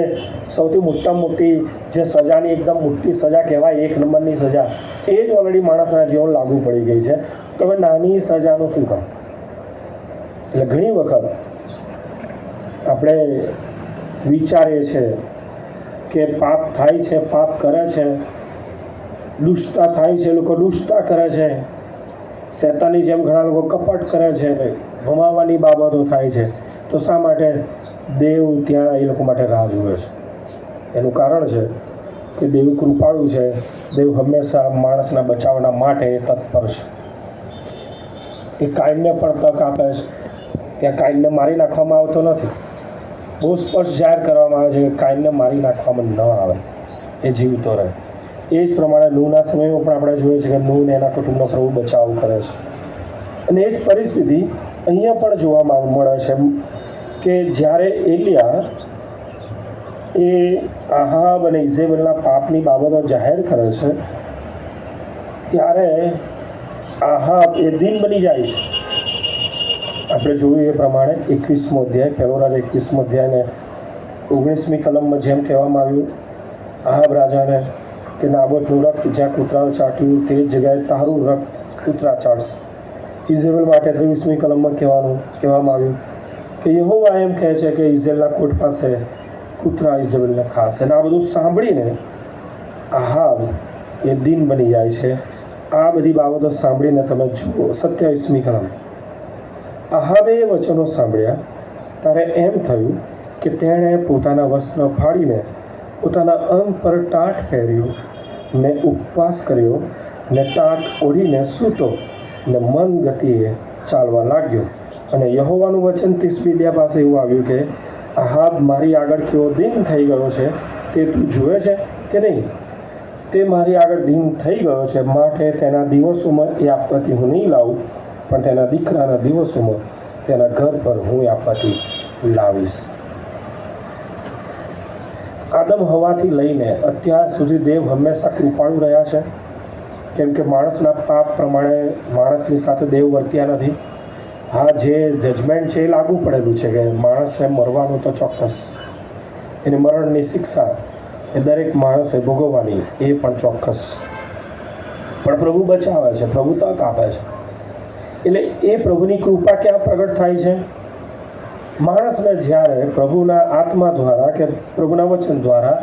સૌથી મોટામાં મોટી જે સજાની એકદમ મોટી સજા કહેવાય, 1 નંબરની સજા, એ જ ઓલરેડી માણસના જીવન લાગુ પડી ગઈ છે. તો હવે નાની સજાનું શું કામ? એટલે ઘણી વખત આપણે વિચારીએ છીએ કે પાપ થાય છે, પાપ કરે છે, દુષ્ટતા થાય છે, લોકો દુષ્ટતા કરે છે, શેતાનની જેમ ઘણા લોકો કપટ કરે છે, ભમાવવાની બાબતો થાય છે. તો શા માટે દેવ ત્યાં એ લોકો માટે રાહ જુએ છે? એનું કારણ છે કે દેવ કૃપાળુ છે. દેવ હંમેશા માણસના બચાવના માટે તત્પર છે. એ કાયમને પણ તક આપે છે. ત્યાં કાયમને મારી નાખવામાં આવતો નથી. બહુ સ્પષ્ટ જાહેર કરવામાં આવે છે કે કાયમને મારી નાખવામાં ન આવે, એ જીવતો રહે. એ જ પ્રમાણે નૂહના સમયમાં પણ આપણે જોઈએ છીએ કે નૂહ એના કુટુંબનો પ્રભુ બચાવ કરે છે. અને એ જ પરિસ્થિતિ અહીંયા પણ જોવા મળે છે કે જ્યારે એલિયા એ આહાબ અને ઇઝેબેલના પાપની બાબતો જાહેર કરે છે, ત્યારે આહાબ એ દિન બની જાય છે. આપણે જોયું એ પ્રમાણે 21મો અધ્યાય, પહેલો રાજા 21મો અધ્યાયને 19મી કલમમાં જેમ કહેવામાં આવ્યું આહાબ રાજાને કે નાબોતનું રક્ત જ્યાં કૂતરાઓ ચાટ્યું તે જ જગ્યાએ તારું રક્ત કૂતરા ચાટશે. ઇઝરાયેલ માટે 23મી કલમમાં કહેવામાં આવ્યું કે યહોવા એમ કહે છે કે ઇઝરાયેલના કોટ પાસે કૂતરા ઇઝરાયેલને ખાશે. અને આ બધું સાંભળીને આહાબ એ દિન બની જાય છે. આ બધી બાબતો સાંભળીને તમે જુઓ 27મી કલમ. આહાબે એ વચનો સાંભળ્યા ત્યારે એમ થયું કે તેણે પોતાના વસ્ત્ર ફાડીને પોતાના અંગ પર ટાટ પહેર્યું ને ઉપવાસ કર્યો ને ટાટ ઓઢીને સૂતો ને મન ગતિએ ચાલવા લાગ્યો. અને યહોવાનું વચન તિસ્બિલિયા પાસે એવું આવ્યું કે આહાબ મારી આગળ કેવો દિન થઈ ગયો છે તે તું જુએ છે કે નહીં? તે મારી આગળ દિન થઈ ગયો છે, માટે તેના દિવસોમાં એ આપત્તિ હું નહીં લાવું, પણ તેના દીકરાના દિવસોમાં તેના ઘર પર હું આપત્તિ લાવીશ. આદમ હવાથી લઈને અત્યાર સુધી દેવ હંમેશા કૃપાળુ રહ્યા છે. કેમ કે માણસના પાપ પ્રમાણે માણસની સાથે દેવ વર્ત્યા નથી. હા, જે જજમેન્ટ છે એ લાગુ પડેલું છે કે માણસે મરવાનું તો ચોક્કસ, એની મરણની શિક્ષા એ દરેક માણસે ભોગવવાની, એ પણ ચોક્કસ. પણ પ્રભુ બચાવે છે, પ્રભુ તક આપે છે. એટલે એ પ્રભુની કૃપા ક્યાં પ્રગટ થાય છે? માણસને જ્યારે પ્રભુના આત્મા દ્વારા કે પ્રભુના વચન દ્વારા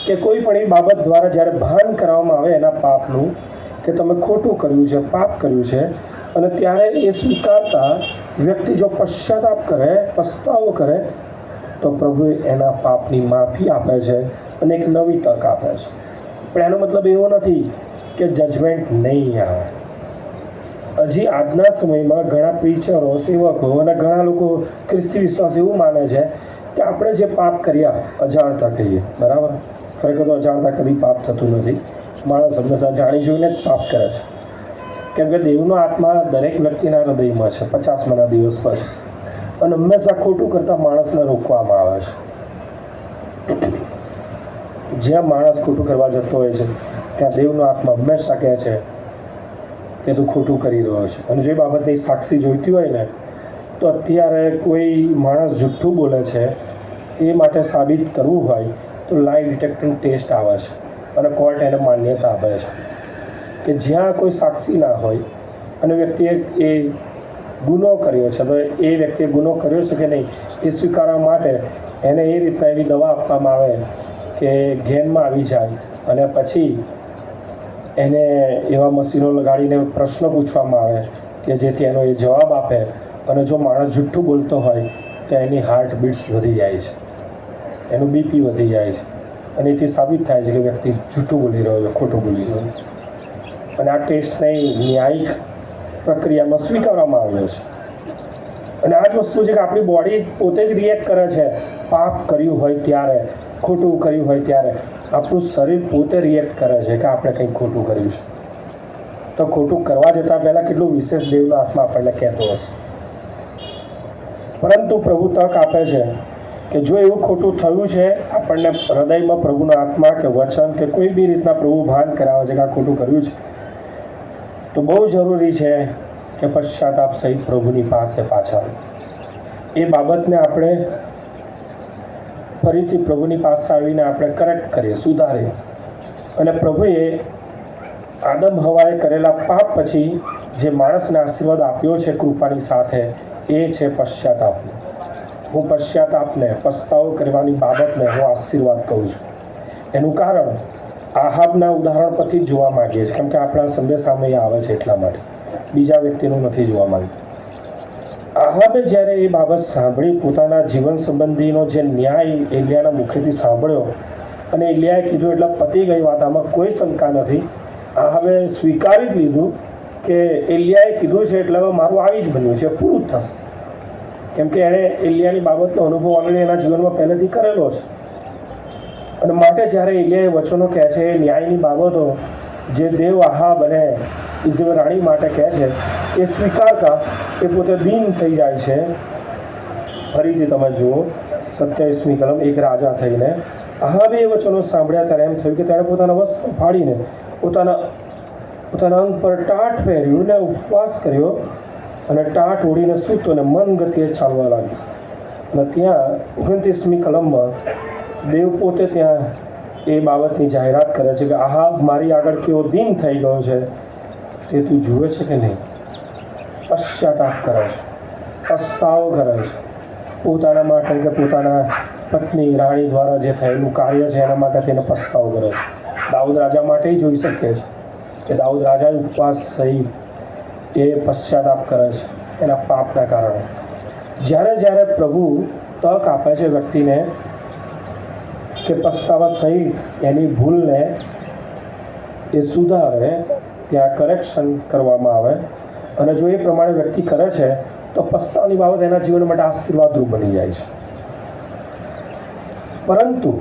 કે કોઈ પણ એ બાબત દ્વારા જ્યારે ભાન કરવામાં આવે એના પાપનું, કે તમે ખોટું કર્યું છે, પાપ કર્યું છે, અને ત્યારે એ સ્વીકારતા વ્યક્તિ જો પશ્ચાતાપ કરે, પસ્તાવો કરે, તો પ્રભુ એના પાપની માફી આપે છે અને એક નવી તક આપે છે. પણ એનો મતલબ એવો નથી કે જજમેન્ટ નહીં આવે. હજી આજના સમયમાં ઘણા પ્રીચરો, સેવકો અને ઘણા લોકો ખ્રિસ્તી વિશ્વાસ એવું માને છે કે આપણે જે પાપ કર્યા અજાણતા કહીએ, બરાબર? ખરેખર તો અજાણતા કદી પાપ થતું નથી. માણસ હંમેશા જાણી જોઈને જ પાપ કરે છે. કેમ કે દેવનો આત્મા દરેક વ્યક્તિના હૃદયમાં છે 50માના દિવસ પછી, અને હંમેશા ખોટું કરતા માણસને રોકવામાં આવે છે. જ્યાં માણસ ખોટું કરવા જતો હોય છે ત્યાં દેવનો આત્મા હંમેશા કહે છે કે તું ખોટું કરી રહ્યો છે. અને જે બાબતની સાક્ષી જોઈતી હોય ને, તો અત્યારે કોઈ માણસ જુઠ્ઠું બોલે છે એ માટે સાબિત કરવું હોય તો લાઈ ડિટેક્ટિંગ ટેસ્ટ આવે છે અને કોર્ટ એને માન્યતા આપે છે કે જ્યાં કોઈ સાક્ષી ના હોય અને વ્યક્તિએ એ ગુનો કર્યો છે, તો એ વ્યક્તિએ ગુનો કર્યો છે કે નહીં એ સ્વીકારવા માટે એને એ રીતના એવી દવા આપવામાં આવે કે ઘેનમાં આવી જાય, અને પછી એને એવા મશીનો લગાડીને પ્રશ્નો પૂછવામાં આવે કે જેથી એનો એ જવાબ આપે. અને જો માણસ જુઠ્ઠું બોલતો હોય તો એની હાર્ટ બીટ્સ વધી જાય છે, એનું બીપી વધી જાય છે, અને એથી સાબિત થાય છે કે વ્યક્તિ જૂઠું બોલી રહ્યો છે, ખોટું બોલી રહ્યો છે. અને આ ટેસ્ટની ન્યાયિક પ્રક્રિયામાં સ્વીકારવામાં આવ્યો છે. અને આ જ વસ્તુ છે કે આપણી બોડી પોતે જ રિએક્ટ કરે છે. પાપ કર્યું હોય ત્યારે, ખોટું કર્યું હોય ત્યારે આપણું શરીર પોતે રિએક્ટ કરે છે કે આપણે કંઈક ખોટું કર્યું છે. તો ખોટું કરવા જતાં પહેલાં કેટલું વિશેષ દેવનો આત્મા આપણને કહેતો હશે. પરંતુ પ્રભુ તક આપે છે કે જો એવું ખોટું થયું છે, આપણને હૃદયમાં પ્રભુનો આત્મા કે વચન કે કોઈ બી રીતના પ્રભુ ભાન કરાવે છે કે આ ખોટું કર્યું છે, તો બહુ જરૂરી છે કે પશ્ચાતાપ સહિત પ્રભુની પાસે પાછા એ બાબતને આપણે ફરીથી પ્રભુની પાસે આવીને આપણે કરેક્ટ કરીએ, સુધારીએ. અને પ્રભુએ આદમ હવાએ કરેલા પાપ પછી જે માણસને આશીર્વાદ આપ્યો છે કૃપાની સાથે, એ છે પશ્ચાતાપને. હું પશ્ચાતાપને, પસ્તાવો કરવાની બાબતને હું આશીર્વાદ કહું છું. એનું કારણ આહાબના ઉદાહરણ પરથી જ જોવા માંગીએ છીએ, કેમ કે આપણા સંદેશામાં એ આવે છે એટલા માટે, બીજા વ્યક્તિનું નથી જોવા માંગતું. આહાબે જ્યારે એ બાબત સાંભળી, પોતાના જીવન સંબંધીનો જે ન્યાય એલિયાના મુખેથી સાંભળ્યો અને એલિયાએ કીધું એટલે પતી ગઈ વાત, આમાં કોઈ શંકા નથી. આહાબે સ્વીકારી જ લીધું કે એલિયાએ કીધું છે એટલે હવે મારું આવી જ બન્યું છે, પૂરું જ થશે. કેમ કે એણે એલિયાની બાબતનો અનુભવ ઓલરેડી એના જીવનમાં પહેલેથી કરેલો છે. અને માટે જ્યારે એલિયાએ વચનો કહે છે, એ ન્યાયની બાબતો જે દેવ આહાબ અને ઇઝરાયેલ રાણી માટે કહે છે, એ સ્વીકારતા એ પોતે દીન થઈ જાય છે. ફરીથી તમે જુઓ 27મી કલમ, એક રાજા થઈને આહાબે એ વચનો સાંભળ્યા ત્યારે એમ થયું કે તેણે પોતાના વસ્ત્રો ફાડીને પોતાના અંગ પર ટાટ પહેર્યું ને ઉપવાસ કર્યો અને ટાટ ઓઢીને સૂતો અને મન ગતિએ ચાલવા લાગ્યો. અને ત્યાં 29મી કલમમાં દેવ પોતે ત્યાં એ બાબતની જાહેરાત કરે છે કે આહાબ મારી આગળ કેવો દીન થઈ ગયો છે તે તું જુએ છે કે નહીં? પશ્ચાતાપ કરે છે, પસ્તાવો કરે છે પોતાના માટે કે પોતાના પત્ની રાણી દ્વારા જે થયેલું કાર્ય છે એના માટે થઈને પસ્તાવો કરે છે. દાઉદ રાજા માટે જોઈ શકીએ છીએ કે દાઉદ રાજા ઉપવાસ સહિત એ પશ્ચાતાપ કરે છે એના પાપના કારણે. જ્યારે પ્રભુ તક આપે છે વ્યક્તિને કે પસ્તાવા સહિત એની ભૂલને એ સુધારે, ત્યાં કરેક્શન કરવામાં આવે, અને જો એ પ્રમાણે વ્યક્તિ કરે છે તો પસ્તાવાની બાબત એના જીવન માટે આશીર્વાદરૂપ બની જાય છે. પરંતુ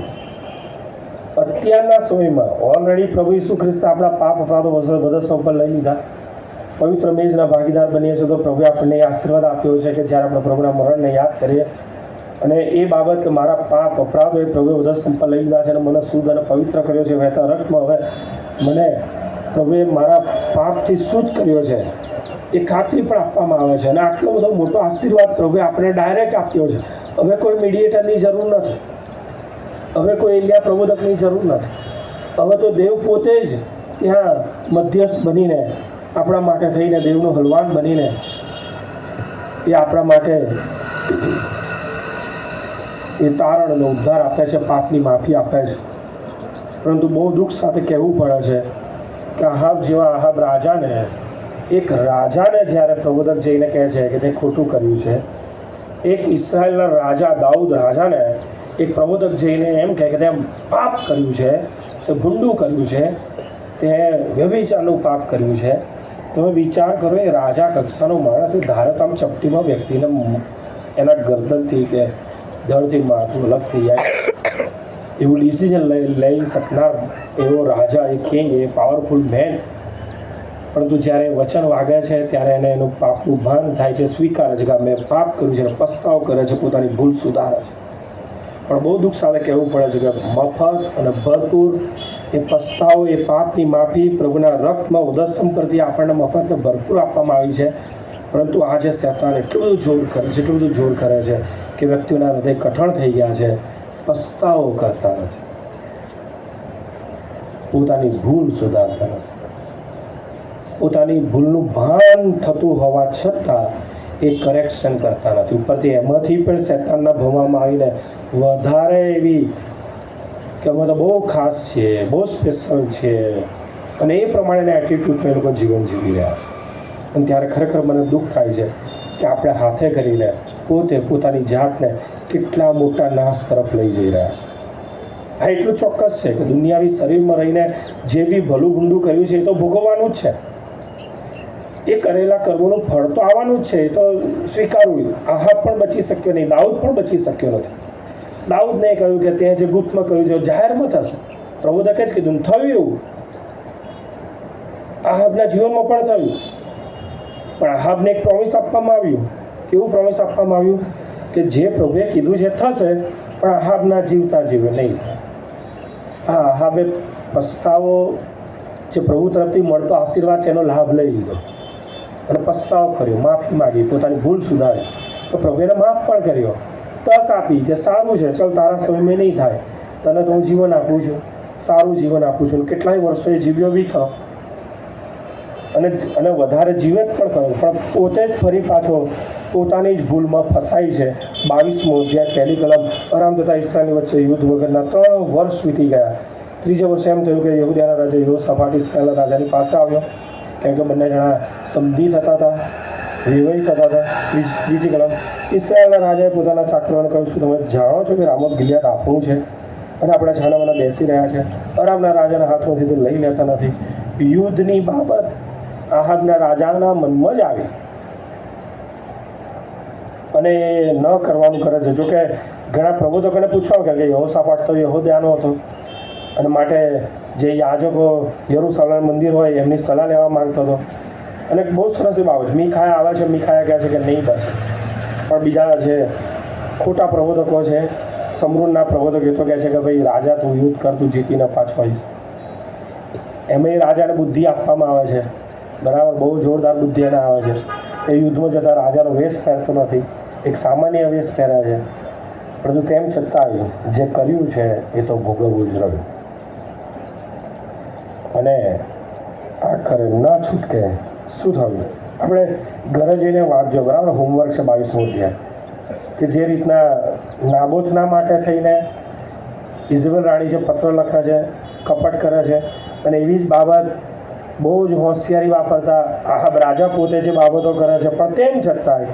અત્યારના સમયમાં ઓલરેડી પ્રભુ ઈસુ ખ્રિસ્ત આપણા પાપ અપરાધો વધસ્વ ઉપર લઈ લીધા, પવિત્ર મેજના ભાગીદાર બનીએ છીએ, તો પ્રભુએ આપણને આશીર્વાદ આપ્યો છે કે જ્યારે આપણે પ્રભુના મરણને યાદ કરીએ અને એ બાબત કે મારા પાપ અપરાધો એ પ્રભુએ વધસ્વ પર લઈ લીધા છે અને મને શુદ્ધ અને પવિત્ર કર્યો છે, વહેતા રક્તમાં હવે મને પ્રભુએ મારા પાપથી શુદ્ધ કર્યો છે, એ ખાતરી પણ આપવામાં આવે છે. અને આટલો બધો મોટો આશીર્વાદ પ્રભુએ આપણે ડાયરેક્ટ આપ્યો છે. હવે કોઈ મીડિયેટરની જરૂર નથી, હવે કોઈ એલિયા પ્રબોધકની જરૂર નથી. હવે તો દેવ પોતે જ ત્યાં મધ્યસ્થ બનીને આપણા માટે થઈને, દેવનું હલવાન બનીને એ આપણા માટે એ તારણ અને ઉદ્ધાર આપે છે, પાપની માફી આપે છે. પરંતુ બહુ દુઃખ સાથે કહેવું પડે છે કે આહાબ જેવા આહાબ રાજાને, એક રાજાને જ્યારે પ્રબોધક જઈને કહે છે કે તે ખોટું કર્યું છે, એક ઇસ્રાયેલના રાજા દાઉદ રાજાને એક પ્રબોધક જઈને એમ કહે કે તે પાપ કર્યું છે, તે ભૂંડું કર્યું છે, તે વ્યભિચારનું પાપ કર્યું છે. તમે વિચાર કરો, એ રાજા કક્ષાનો માણસ એ ધારતામ ચપટીમાં વ્યક્તિને એના ગરદનથી કે ધડથી માથું અલગ થઈ જાય એવું ડિસિઝન લઈ શકનાર એવો રાજા, એ કિંગ, એ પાવરફુલ મેન. પરંતુ જ્યારે વચન વાગે છે ત્યારે એને એનું પાપનું ભાન થાય છે, સ્વીકારે છે કે મેં પાપ કર્યું છે અને પસ્તાવ કરે છે, પોતાની ભૂલ સુધારે છે. પણ બહુ દુઃખ સાથે કહેવું પડે છે કે મફત અને ભરપૂર એ પસ્તાવો, એ પાપની માફી પ્રભુના રક્તમાં ઉદસ્તમ પરથી આપણને મફતને ભરપૂર આપવામાં આવી છે. પરંતુ આજે શેતાન એટલું બધું જોર કરે છે કે વ્યક્તિઓના હૃદય કઠણ થઈ ગયા છે, પસ્તાવો કરતા નથી, પોતાની ભૂલ સુધારતા નથી, પોતાની ભૂલનું ભાન થતું હોવા છતાં એ કરેક્શન કરતા નથી. ઉપરથી એમાંથી પણ શેતાનના ભવામાં આવીને વધારે એવી કે અમે તો બહુ ખાસ છીએ, બહુ સ્પેશિયલ છીએ, અને એ પ્રમાણેના એટીટ્યૂડમાં એ લોકો જીવન જીવી રહ્યા છે. અને ત્યારે ખરેખર મને દુઃખ થાય છે કે આપણે હાથે કરીને પોતાની જાતને કેટલા મોટા નાશ તરફ લઈ જઈ રહ્યા છે. હા, એટલું ચોક્કસ છે કે દુનિયાવી શરીરમાં રહીને જે બી ભલું ભૂંડું કર્યું છે એ તો ભોગવવાનું જ છે, એ કરેલા કર્મોનું ફળ તો આવવાનું જ છે, એ તો સ્વીકારવું. આહાબ પણ બચી શક્યો નહીં, દાઉદ પણ બચી શક્યો નથી. દાઉદને કહ્યું કે તે જે ગુપ્તમાં કર્યું છે જાહેરમાં થશે, પ્રબોધકે જ કીધું થયું એવું. આહાબના જીવનમાં પણ થયું. પણ આહાબને એક પ્રોમિસ આપવામાં આવ્યું. કેવું પ્રોમિસ આપવામાં આવ્યું? કે જે પ્રભુએ કીધું છે થશે, પણ આહાબના જીવતા જીવે નહીં થાય. આ આહાબે પસ્તાવો, જે પ્રભુ તરફથી મળતો આશીર્વાદ છે એનો લાભ લઈ લીધો અને પસ્તાવો કર્યો, માફી માગી, પોતાની ભૂલ સુધારી. તો પ્રભુએ માફ પણ કર્યો, તક આપી કે સારું છે, ચાલ તારા સમયમાં નહીં થાય, તને તો હું જીવન આપું છું, સારું જીવન આપું છું. કેટલાય વર્ષો એ જીવ્યો બી ખરો અને વધારે જીવે જ પણ ખરો, પણ પોતે જ ફરી પાછો પોતાની જ ભૂલમાં ફસાઈ છે. 22મો અધ્યાય પહેલી કલમ. અરામ તથા ઇસ્રાયલની વચ્ચે યુદ્ધ વગરના 3 વર્ષ વીતી ગયા. 3જે વર્ષે એમ થયું કે યહૂદિયાના રાજા યહોશાફાટ ઇસ્રાયલના રાજાની પાસે આવ્યો, કેમ કે બંને જણા સમધી થતા હતા, વિવય થતા હતા. 2જી કલમ. ઇસ્રાયલના રાજાએ પોતાના ચાકરોને કહ્યું, શું તમે જાણો છો કે રામોત ગિલિયાદ આપણું છે અને આપણે છાનામાના બેસી રહ્યા છે? અરામના રાજાના હાથમાંથી તે લઈ લેતા નથી. યુદ્ધની બાબત આહાબના રાજાના મનમાં જ આવી અને ન કરવાનું કરે છે. જોકે ઘણા પ્રબોધકોને પૂછવા કે યહોશાફાટ તો યહૂદયાનો હતો અને માટે જે યાજકો યરૂશલેમ મંદિર હોય એમની સલાહ લેવા માંગતો હતો. અને બહુ સરસ એ બાબત. મીખાયા આવે છે, મીખાયા કહે છે કે નહીં બચે, પણ બીજા જે ખોટા પ્રબોધકો છે, સમૃદ્ધના પ્રબોધક એ તો કહે છે કે ભાઈ રાજા તું યુદ્ધ કર, તું જીતીને પાછો આવીશ. એમાં રાજાને બુદ્ધિ આપવામાં આવે છે, બરાબર, બહુ જોરદાર બુદ્ધિ એને આવે છે. એ યુદ્ધમાં જતાં રાજાનો વેશ પહેરતો નથી, એક સામાન્ય વેશ પહેરે છે. પરંતુ તેમ છતાંય જે કર્યું છે એ તો ભોગવવું જ રહ્યું અને આખરે ન છૂટકે શું થયું? આપણે ઘરે જઈને વાંચજો, બરાબર. હોમવર્ક છે 22મો અધ્યાય, કે જે રીતના નાબોતના માટે થઈને ઇઝબેલ રાણી જે પત્ર લખે છે, કપટ કરે છે, અને એવી જ બાબત બહુ જ હોશિયારી વાપરતા આહાબ રાજા પોતે જે બાબતો કરે છે, પણ તેમ છતાંય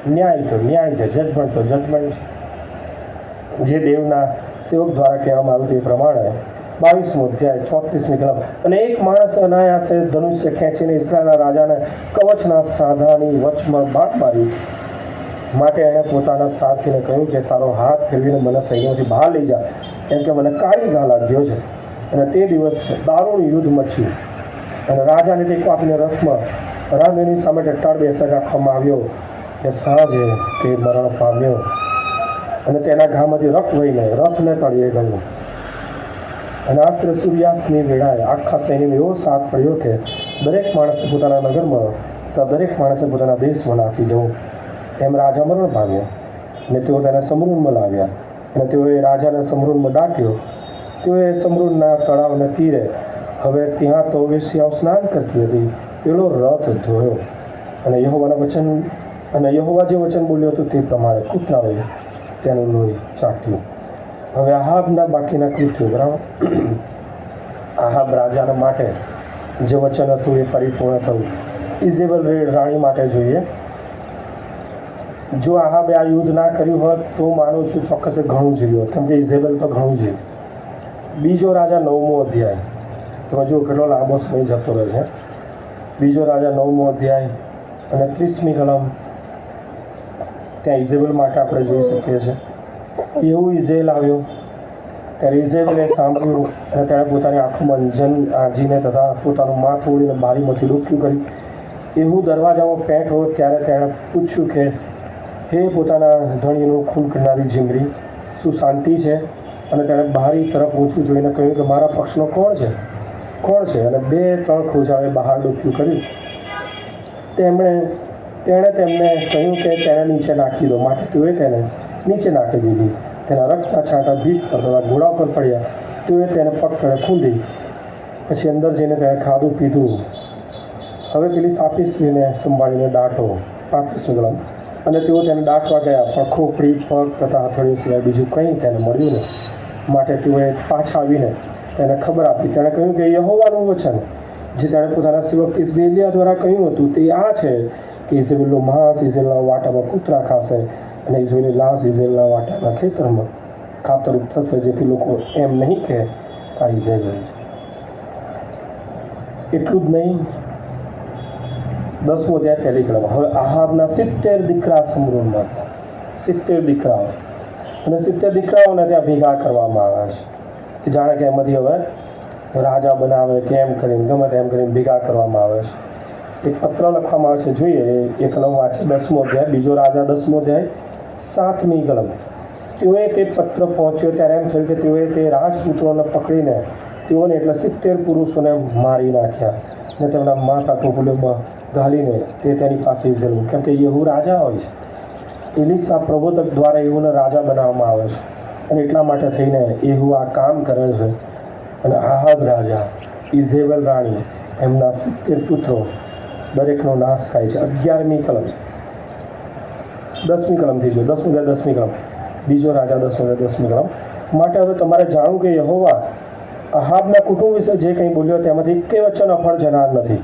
ન્યાય તો ન્યાય છે, જજમેન્ટ તો જજમેન્ટ છે. જે દેવના સેવક દ્વારા કહેવામાં આવ્યું તે પ્રમાણે 22મો અધ્યાય 34મી કલમ. અને એક માણસ અનાયાસે ધનુષ્ય ખેંચીને ઇસ્રાયલના રાજાને કવચના સાંધાની વચમાં બાણ માર્યું. માટે એણે પોતાના સાથીને કહ્યું કે તારો હાથ ફેરવીને મને સૈન્યમાંથી બહાર લઈ જા, કેમ કે મને કાળી ઘા લાગ્યો છે. અને તે દિવસ દારૂણ યુદ્ધ મચ્યું અને રાજાને ટેકો આપીને રથમાં રામેની સામે ટટ્ટાળ બેસાડી રાખવામાં આવ્યો કે સાંજે તે મરણ પામ્યો અને તેના ઘામાંથી રક્ત વહીને રથને તળિયે ગયો. અને આશરે સૂર્યાસ્તની વેળાએ આખા સૈન્યનો એવો સાથ પડ્યો કે દરેક માણસે પોતાના નગરમાં તથા દરેક માણસે પોતાના દેશમાં નાસી જવું. એમ રાજા મરણ પામ્યો અને તેઓ તેને સમરૂનમાં લાવ્યા અને તેઓએ રાજાને સમરૂનમાં દાટ્યો. તેઓએ સમરૂનના તળાવને તીરે, હવે ત્યાં તો વેશ્યાઓ સ્નાન કરતી હતી, પેલો રથ ધોયો અને યહોવા જે વચન બોલ્યો હતું તે પ્રમાણે કૂતરાઓએ તેનું લોહી ચાટ્યું. હવે આહાબના બાકીના કૃત્યો, બરાબર. આહાબ રાજાના માટે જે વચન હતું એ પરિપૂર્ણ થયું. ઇઝેબલ રાણી માટે જોઈએ, જો આહાબે આ યુદ્ધ ના કર્યું હોત તો માનું છું ચોક્કસે ઘણું જોયું હોત, કેમ કે ઇઝેબલ તો ઘણું જોયું. 2જો રાજા 9મો અધ્યાય, તમે જુઓ કેટલો લાંબો સમય જતો રહે છે. 2જો રાજા 9મો અધ્યાય અને 30મી કલમ. ત્યાં ઇઝેબલ માટે આપણે જોઈ શકીએ છીએ. એવું ઇઝેલ આવ્યો ત્યારે ઇઝેબલે સાંભળ્યું અને તેણે પોતાની આંખોમાં અંજન આંજીને તથા પોતાનું માથું ઓળીને બારીમાંથી ડૂબક્યું કરી. એવું દરવાજામાં પેઠો ત્યારે તેણે પૂછ્યું કે હે પોતાના ધણીનું ખૂન કરનારી જીમરી, શું શાંતિ છે? અને તેણે બારી તરફ ઊંચું જોઈને કહ્યું કે મારા પક્ષનો કોણ છે? અને 2-3 ખોજાઓએ બહાર ડૂબક્યું કર્યું. તેણે તેમને કહ્યું કે તેને નીચે નાખી દો, માટે તેઓએ તેને નીચે નાખી દીધી. તેના રક્તના છાંટા ભીત પર તથા ઘોડા પર પડ્યા. તેઓએ તેને પગ તળે ખૂંદી. પછી અંદર જઈને તેણે ખાધું પીધું. હવે પેલી સાપી સ્ત્રીને સંભાળીને દાટો. 35મી કલમ. અને તેઓ તેને દાટવા ગયા, પણ ખોપડી, પગ તથા હથેળીઓ સિવાય બીજું કંઈ તેને મળ્યું નહીં. માટે તેઓએ પાછા આવીને તેને ખબર આપી. તેણે કહ્યું કે યહોવાનું વચન જે તેણે પોતાના સેવક ઇઝબેલિયા દ્વારા કહ્યું હતું તે આ છે કે ઇઝબેલનો માંસ ઇઝરાયલના વાટામાં કૂતરા ખાશે અને ઇઝરાયલની લાશ ઇઝરાયલના વાટાના ખેતરમાં ખાતરૂપ થશે, જેથી લોકો એમ નહીં કહે કે આ ઇઝરાયલ છે. એટલું જ નહીં, 10મો અધ્યાય પહેલી કલમ. હવે આહાબના 70 દીકરા સમરૂનમાં, 70 દીકરાઓ, અને 70 દીકરાઓને ત્યાં ભેગા કરવામાં આવ્યા છે. એ જાણે કે એમાંથી હવે રાજા બનાવે કે એમ કરીને ગમે તેમ કરીને ભેગા કરવામાં આવે છે. એક પત્ર લખવામાં આવે છે, જોઈએ એ કલમ વાંચે 10મો અધ્યાય, બીજો રાજા 10મો અધ્યાય 7મી કલમ. તેઓએ તે પત્ર પહોંચ્યો ત્યારે એમ થયું કે તેઓએ તે રાજપુત્રોને પકડીને તેઓને એટલે 70 પુરુષોને મારી નાખ્યા ને તેમના માથા ટોપલીઓમાં ઘાલીને તે તેની પાસે ઇઝરાયેલ, કેમ કે યેહૂ રાજા હોય છે. એલીશા પ્રબોધક દ્વારા યેહૂને રાજા બનાવવામાં આવે છે અને એટલા માટે થઈને યેહૂ આ કામ કરે છે. અને આહાબ રાજા, ઇઝેબેલ રાણી, એમના 70 પુત્રો દરેકનો નાશ થાય છે. 11મી કલમ, 10મી કલમથી જો 10મી કલમ, બીજો રાજા 10મી કલમ. માટે હવે તમારે જાણવું કે યહોવા આહાબના કુટુંબ વિશે જે કંઈ બોલ્યો તેમાંથી એકે વચન અફળ જનાર નથી,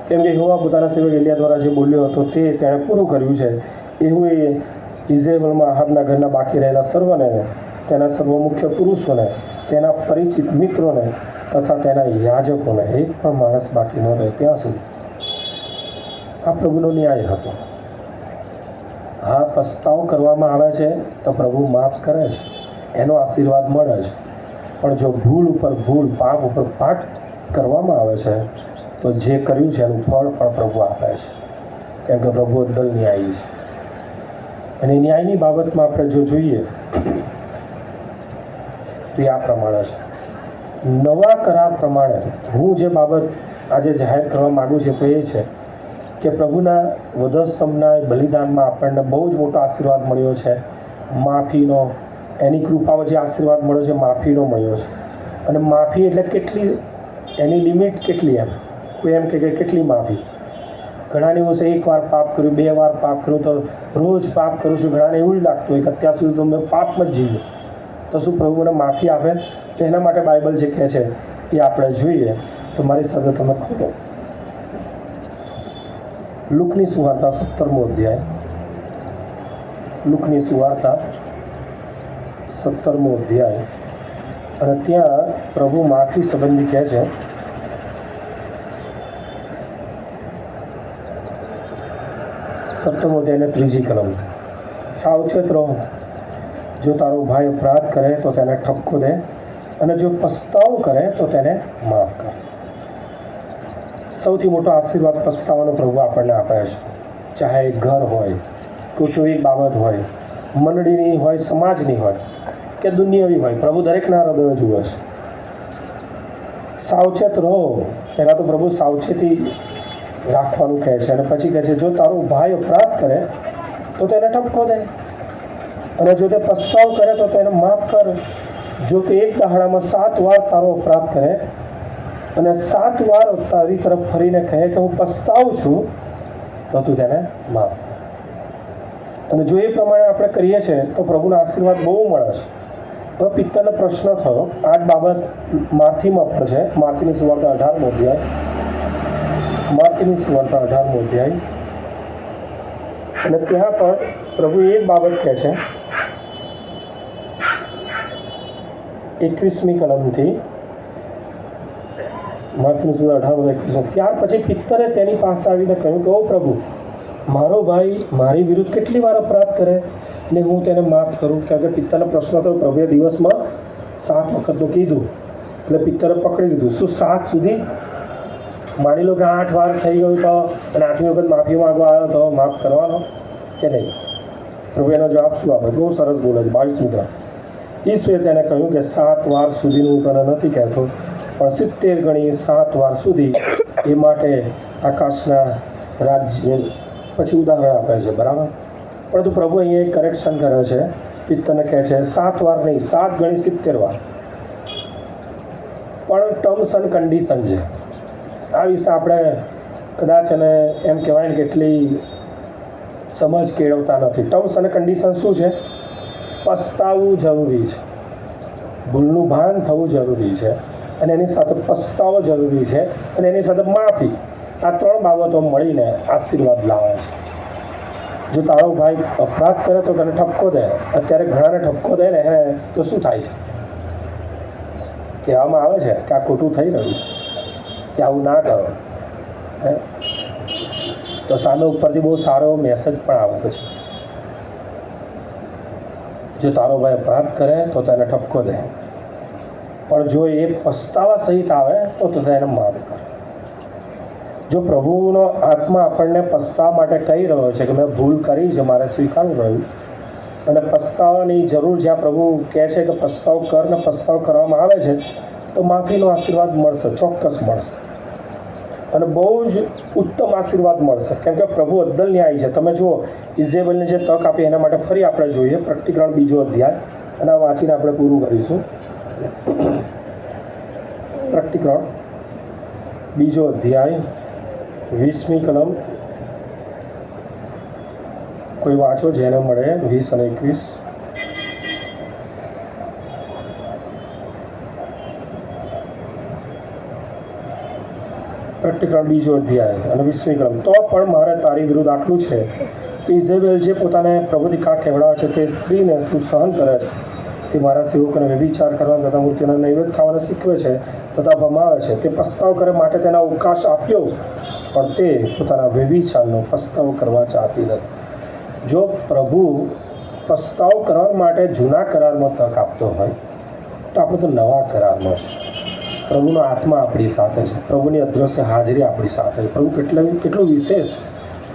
કેમ કે યહોવા પોતાના સેવક એલિયા દ્વારા જે બોલ્યો હતો તે તેણે પૂરું કર્યું છે. એવું એ ઇઝરાયેલમાં આહાબના ઘરના બાકી રહેલા સર્વને, તેના સર્વ મુખ્ય પુરુષોને, તેના પરિચિત મિત્રોને તથા તેના યાજકોને એક પણ માણસ બાકી ન રહે ત્યાં સુધી. આ પ્રભુનો ન્યાય હતો. હા, પસ્તાવ કરવામાં આવે છે તો પ્રભુ માફ કરે છે, એનો આશીર્વાદ મળે છે. પણ જો ભૂલ ઉપર ભૂલ, પાપ ઉપર પાપ કરવામાં આવે છે તો જે કર્યું છે એનું ફળ પણ પ્રભુ આપે છે, કેમ કે પ્રભુ અદ્દલ ન્યાયી છે. અને ન્યાયની બાબતમાં આપણે જો જોઈએ તો એ આ પ્રમાણે છે. નવા કરાર પ્રમાણે હું જે બાબત આજે જાહેર કરવા માગું છું તો એ છે કે પ્રભુના વધસ્તંભના બલિદાનમાં આપણને બહુ જ મોટો આશીર્વાદ મળ્યો છે, માફીનો. એની કૃપામાં જે આશીર્વાદ મળ્યો છે માફીનો મળ્યો છે. અને માફી એટલે કેટલી, એની લિમિટ કેટલી, એમ કોઈ એમ કે કેટલી માફી. ઘણાને એવું છે એકવાર પાપ કર્યું, 2 વાર પાપ કર્યું તો રોજ પાપ કરું છું. ઘણાને એવું જ લાગતું હોય કે અત્યાર સુધી તો મેં પાપમાં જ જીવ્યું, તો શું પ્રભુ મને માફી આપે? તો એના માટે બાઇબલ જે કહે છે એ આપણે જોઈએ. તો મારી સાથે તમે ખોલો લુકની સુવાર્તા 17મો અધ્યાય, લુકની સુવાર્તા 17મો અધ્યાય. અને ત્યાં પ્રભુ માફી સંબંધી કહે છે, 17મો અધ્યાયને 3જી કલમ, સાવચેત રહો, જો તારો ભાઈ અપરાધ કરે તો તેને ઠપકો દે, અને જો પસ્તાવ કરે તો તેને માફ કર. સૌથી મોટો આશીર્વાદ પસ્તાવાનો પ્રભુ આપણને આપે છે. ચાહે ઘર હોય, કુટુંબિક બાબત હોય, મંડળીની હોય, સમાજની હોય કે દુનિયાવી હોય, પ્રભુ દરેકના હૃદય જુએ છે. સાવચેત રહો, પહેલાં તો પ્રભુ સાવચેતી રાખવાનું કહે છે અને પછી કહે છે જો તારો ભાઈ અપરાધ કરે તો તેને ઠપકો દે, અને જો તે પસ્તાવ કરે તો તેને માફ કર. જો તે એક દહાડામાં 7 વાર તારો અપરાધ કરે અને 7 વાર તારી તરફ ફરીને કહે કે હું પસ્તાવું છું, તો તું તેને માફ કર. અને જો એ પ્રમાણે આપણે કરીએ છીએ તો પ્રભુના આશીર્વાદ બહુ મળે છે. હવે પિત્તરનો પ્રશ્ન થયો, આ જ બાબત માર્થીમાં પણ છે. માર્થીની સુવાર્તા 18મો અધ્યાય, માર્થીની સુવાર્તા 18મો અધ્યાય. અને ત્યાં પણ પ્રભુ એક બાબત કહે છે 21મી કલમથી, માર્થીની સુવાર્તા 18:21. ત્યાર પછી પિત્તરે તેની પાસે આવીને કહ્યું કે ઓ પ્રભુ, મારો ભાઈ મારી વિરુદ્ધ કેટલી વાર અપરાધ કરે ને હું તેને માફ કરું? કારણ કે પિત્તરનો પ્રશ્ન તો પ્રભુએ દિવસમાં 7 વખતનું કીધું, એટલે પિત્તરે પકડી દીધું. શું 7 સુધી? માની લો કે 8 વાર થઈ ગયું તો, અને 8મી વખત માફી માગવા આવ્યો તો માફ કરવાનો કે નહીં? પ્રભુ એનો જવાબ શું આપે? બહુ સરસ બોલે છે. 22મી કલમ, ઈશ્વરે તેને કહ્યું કે 7 વાર સુધીનું હું તને નથી કહેતો, પણ 70 ગણી 7 વાર સુધી. એ માટે આકાશના રાજ્ય, પછી ઉદાહરણ આપે છે, બરાબર. પરંતુ પ્રભુ અહીંયા એક કરેક્શન કરે છે, પિત્તરને કહે છે 7 વાર નહીં, 7 ગણી 70 વાર. પણ ટર્મ્સ એન્ડ કન્ડિશન છે. આ વિશે આપણે કદાચ અને એમ કહેવાય ને કે એટલી સમજ કેળવતા નથી. ટર્મ્સ અને કન્ડિશન શું છે? પસ્તાવવું જરૂરી છે, ભૂલનું ભાન થવું જરૂરી છે, અને એની સાથે પસ્તાવો જરૂરી છે, અને એની સાથે માફી. આ 3 બાબતો મળીને આશીર્વાદ લાવે છે. જો તારો ભાઈ અપરાધ કરે તો તને ઠપકો દે. અત્યારે ઘણાને ઠપકો દે ને તો શું થાય છે? કહેવામાં આવે છે કે આ ખોટું થઈ રહ્યું છે, કે આવું ના કરો. તો સામે ઉપરથી બહુ સારો મેસેજ પણ આવે પછી, જો તારો ભાઈ અપરાધ કરે તો તેને ઠપકો દે. પણ જો એ પસ્તાવા સહિત આવે તો તથા એને માફ કર. જો પ્રભુનો આત્મા આપણને પસ્તાવા માટે કહી રહ્યો છે કે મેં ભૂલ કરી છે, મારે સ્વીકારવું રહ્યું, અને પસ્તાવાની જરૂર જ્યાં પ્રભુ કહે છે કે પસ્તાવ કર ને પસ્તાવ કરવામાં આવે છે, તો માફીનો આશીર્વાદ મળશે, ચોક્કસ મળશે, અને બહુ જ ઉત્તમ આશીર્વાદ મળશે. કેમ કે પ્રભુ અદ્દલ ન્યાયી છે. તમે જુઓ, ઇઝેબલને જે તક આપી એના માટે ફરી આપણે જોઈએ પ્રકટીકરણ 2 અધ્યાય, અને આ વાંચીને આપણે પૂરું કરીશું. પ્રકટીકરણ 2 અધ્યાય 20મી કલમ. કોઈ વાંચો જેને મળે 20 અને 21. પ્રકટીકરણ 2 અધ્યાય અને 20મી કલમ. તો પણ મારે તારી વિરુદ્ધ આટલું છે કે ઇઝેબેલ જે પોતાને પ્રભુથી કા કહેવડાવે છે તે સ્ત્રીને તું સહન કરે છે, તે મારા સેવકોને વ્યભિચાર કરવાનો તથા મૂર્તિના નૈવેદ્ય ખાવાને શીખવે છે તથા ભમાવે છે. તે પસ્તાવ કરે માટે તેને અવકાશ આપ્યો, પણ તે પોતાના વ્યભિચારનો પસ્તાવ કરવા ચાહતી નથી. જો પ્રભુ પસ્તાવ કરવા માટે જૂના કરારમાં તક આપતો હોય, તો આપણે તો નવા કરારમાં છે. પ્રભુનો આત્મા આપણી સાથે છે, પ્રભુની અદૃશ્ય હાજરી આપણી સાથે છે. પ્રભુ કેટલું વિશેષ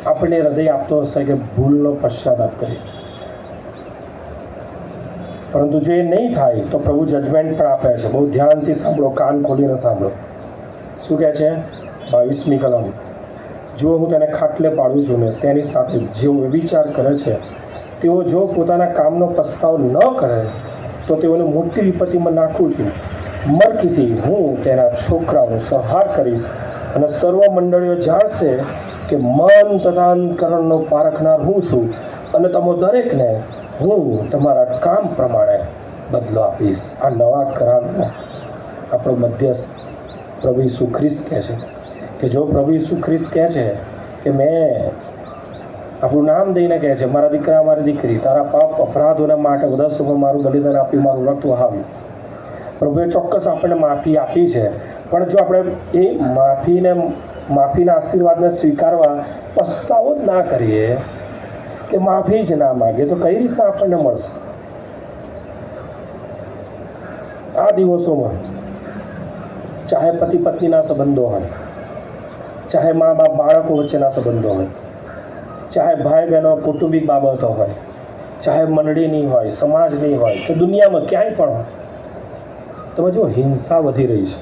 આપણને હૃદય આપતો હશે કે ભૂલનો પશ્ચાતાપ કરીએ. પરંતુ જો એ નહીં થાય તો પ્રભુ જજમેન્ટ પણ આપે છે. બહુ ધ્યાનથી સાંભળો, કાન ખોલીને સાંભળો. શું કહે છે? 22મી કલમ. જો હું તેને ખાટલે પાડું છું ને તેની સાથે જેઓ વ્યભિચાર કરે છે, તેઓ જો પોતાના કામનો પસ્તાવ ન કરે તો તેઓને મોટી વિપત્તિમાં નાખું છું. મરકીથી હું તેના છોકરાઓનો સંહાર કરીશ, અને સર્વ મંડળીઓ જાણશે કે મન તથા અંતકરણનો પારખનાર હું છું, અને તમે દરેકને હું તમારા કામ પ્રમાણે બદલો આપીશ. આ નવા કરારનો આપણો મધ્યસ્થ પ્રભુ ઈસુ ખ્રિસ્ત કહે છે કે જો પ્રભુ ઈસુ ખ્રિસ્ત કહે છે કે મેં આપણું નામ દઈને કહે છે, મારા દીકરા મારી દીકરી, તારા પાપ અપરાધોના માટે બધા સમય મારું બલિદાન આપી મારું રક્ત વહાવ્યું. પ્રભુએ ચોક્કસ આપણને માફી આપી છે, પણ જો આપણે એ માફીના આશીર્વાદને સ્વીકારવા પસ્તાવો જ ના કરીએ કે માફી જ ના માગીએ, તો કઈ રીતના આપણને મળશે? આ દિવસોમાં ચાહે પતિ પત્નીના સંબંધો હોય, ચાહે મા બાપ બાળકો વચ્ચેના સંબંધો હોય, ચાહે ભાઈ બહેનો કૌટુંબિક બાબતો હોય, ચાહે મંડળીની હોય, સમાજની હોય, કે દુનિયામાં ક્યાંય પણ હોય, તમે જો હિંસા વધી રહી છે.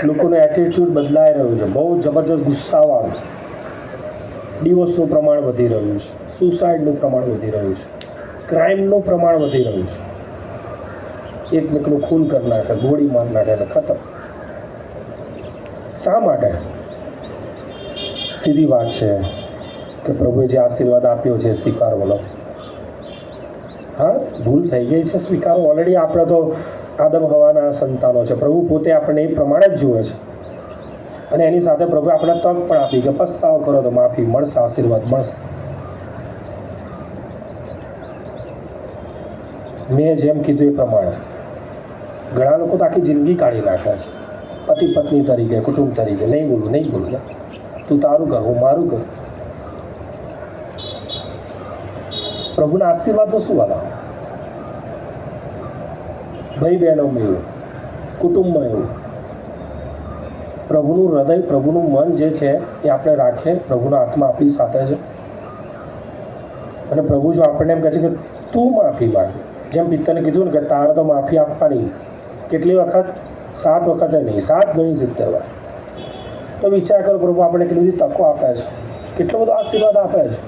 લોકોનું એટીટ્યૂડ બદલાઈ રહ્યું છે, બહુ જબરજસ્ત ગુસ્સાવાળું. ડિવોર્સનું પ્રમાણ વધી રહ્યું છે, સુસાઇડનું પ્રમાણ વધી રહ્યું છે, ક્રાઇમનું પ્રમાણ વધી રહ્યું છે. એકમેકનું ખૂન કરી નાખે, ગોળી માર નાખે અને ખતમ. શા માટે? સીધી વાત છે કે પ્રભુએ જે આશીર્વાદ આપ્યો છે સ્વીકારવો નથી. હા, ભૂલ થઈ ગઈ છે, સ્વીકારો. ઓલરેડી આપણે તો આદમ હવાના સંતાનો છે. પ્રભુ પોતે આપણને એ પ્રમાણે જ જુએ છે, અને એની સાથે પ્રભુએ આપણે તક પણ આપી કે પસ્તાવ કરો તો માફી મળશે, આશીર્વાદ મળશે. મેં જેમ કીધું એ પ્રમાણે ઘણા લોકો તો આખી જિંદગી કાઢી નાખે છે, પતિ પત્ની તરીકે, કુટુંબ તરીકે. નહીં બોલું, તું તારું કર, હું મારું કર. પ્રભુના આશીર્વાદનો શું વાલા? ભાઈ બહેનોમાં એવું, કુટુંબમાં એવું. પ્રભુનું હૃદય, પ્રભુનું મન જે છે એ આપણે રાખીએ. પ્રભુનો આત્મા આપણી સાથે છે, અને પ્રભુ જો આપણને એમ કહે છે કે તું માફી માંગ, જેમ પિત્તરને કીધું ને કે તારે તો માફી આપવાની. કેટલી વખત? 7 વખતે નહીં, 7 ગણી 70 વાર. તો વિચાર કરો, પ્રભુ આપણને કેટલી બધી તકો આપે છે, કેટલો બધો આશીર્વાદ આપે છે.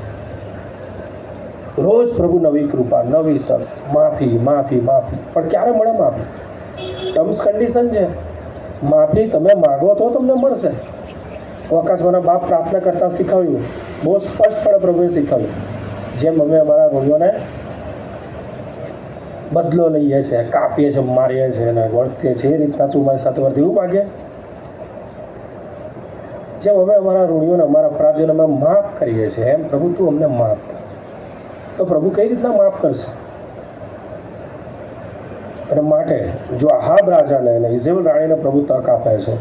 રોજ પ્રભુ નવી કૃપા, નવી તક, માફી માફી માફી. પણ ક્યારે મળે માફી? ટર્મ્સ કન્ડિશન છે. માફી તમે માગો તો તમને મળશે. આકાશવાળા બાપ પ્રાર્થના કરતા શીખવ્યું, બહુ સ્પષ્ટપણે પ્રભુએ શીખવ્યું. જેમ અમે અમારા રોગીઓને બદલો લઈએ છીએ, કાપીએ છીએ, મારીએ છીએ અને વર્તીએ છીએ, એ રીતના તું મારી સાથે વર્તી. એવું માગે? જેમ અમે અમારા ઋણીઓને, અમારા અપરાધીઓને અમે માફ કરીએ છીએ, એમ પ્રભુ તું અમને માફ કર. તો પ્રભુ કઈ રીતના માફ કરશે? અને માટે જો આહાબ રાજાને અને ઇઝેબેલ રાણીને પ્રભુ તક આપે છે,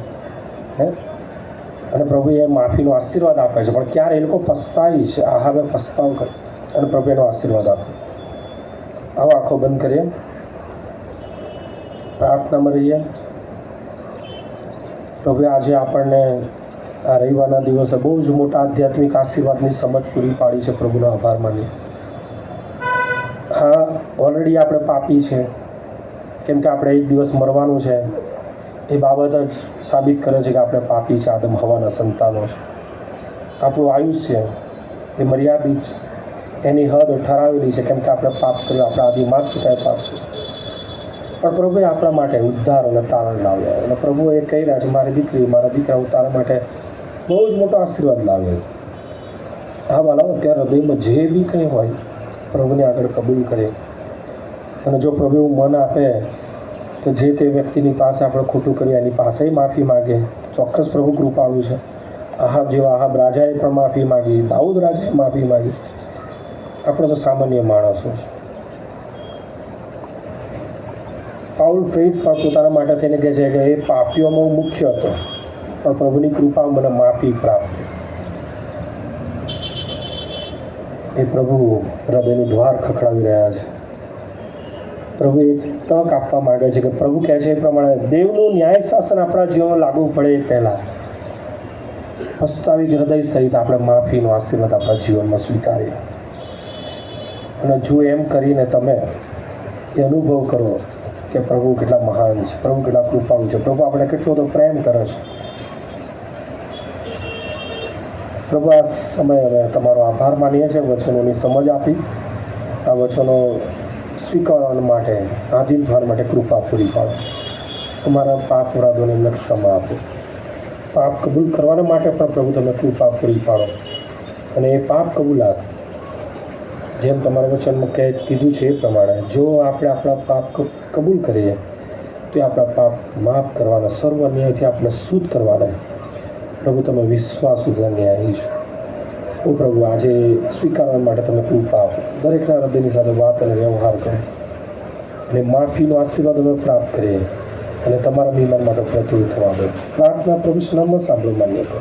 અને પ્રભુ એ માફીનો આશીર્વાદ આપે છે, પણ ક્યારે એ લોકો પસ્તાવી છે? આહાબે પસ્તાવ કર્યો અને પ્રભુ એનો આશીર્વાદ આપ્યો. આવો આંખો બંધ કરીએ. પ્રાર્થનામાં રહીએ. પ્રભુ આજે આપણને આ રવિવારના દિવસે બહુ જ મોટા આધ્યાત્મિક આશીર્વાદની સમજ પૂરી પાડી છે. પ્રભુનો આભાર માનીએ. હા, ઓલરેડી આપણે પાપી છે, કેમ કે આપણે એક દિવસ મરવાનું છે. એ બાબત જ સાબિત કરે છે કે આપણે પાપી છે, આદમ હવાના સંતાનો છે. આપણું આયુષ્ય એ મર્યાદિત છે, એની હદ ઠરાવેલી છે, કેમ કે આપણે પાપ કર્યું, આપણા આદિ માત પિતાએ પાપ કર્યું. પણ પ્રભુએ આપણા માટે ઉદ્ધાર અને તારણ લાવ્યા. અને પ્રભુ એ કહી રહ્યા છે, મારી દીકરી, મારા દીકરા, હું તારા માટે બહુ જ મોટો આશીર્વાદ લાવ્યો છે. હા બાલાઓ, ત્યારે હૃદયમાં જે બી કંઈ હોય પ્રભુને આગળ કબૂલ કરે. અને જો પ્રભુ મન આપે તો જે તે વ્યક્તિની પાસે આપણે ખોટું કરીએ એની પાસે માફી માગે. ચોક્કસ પ્રભુ કૃપાળુ છે. આહાબ જેવા આહાબ રાજાએ પણ માફી માગી, દાઉદ રાજાએ માફી માગી. આપણે તો સામાન્ય માણસો છે. પાઉલ પ્રેરિત પણ પોતાના માટે થઈને કહે છે કે એ પાપીઓમાં હું મુખ્ય હતો, પણ પ્રભુની કૃપા મને માફી પ્રાપ્ત. એ પ્રભુ હૃદયનું દ્વાર ખખડાવી રહ્યા છે. પ્રભુ એક તક આપવા માંગે છે કે પ્રભુ કહે છે એ પ્રમાણે દેવનું ન્યાય શાસન આપણા જીવનમાં લાગુ પડે એ પહેલાં પસ્તાવી હૃદય સહિત આપણે માફીનો આશીર્વાદ આપણા જીવનમાં સ્વીકારીએ. અને જો એમ કરીને તમે એ અનુભવ કરો કે પ્રભુ કેટલા મહાન છે, પ્રભુ કેટલા કૃપાળુ છે, પ્રભુ આપણે કેટલો બધો પ્રેમ કરે છે. પ્રભુ, આ સમયે અમે તમારો આભાર માનીએ છીએ. વચનોની સમજ આપી, આ વચનો સ્વીકારવા માટે, આધીન થવા માટે કૃપા પૂરી પાડો. તમારા પાપ અપરાધોને એમને ક્ષમા આપો. પાપ કબૂલ કરવાના માટે પણ પ્રભુ તમે કૃપા પૂરી પાડો. અને એ પાપ કબૂલાત જેમ તમારા વચનમાં કીધું છે એ પ્રમાણે જો આપણે આપણા પાપ કબૂલ કરીએ તો આપણા પાપ માફ કરવાના, સર્વ ન્યાયથી આપણે શુદ્ધ કરવાના. પ્રભુ, તમે વિશ્વાસ ઉધર ન્યાયી છો. ઓ પ્રભુ, આજે સ્વીકારવા માટે તમે કૃપા આપો. દરેકના હૃદયની સાથે વાત અને વ્યવહાર કરો અને માફીનો આશીર્વાદ અમે પ્રાપ્ત કરીએ અને તમારા મહેમાન માટે પ્રતિનિધિ થવા દો. પ્રાર્થના પ્રભુ નામમાં સાંભળો, માન્ય કરો.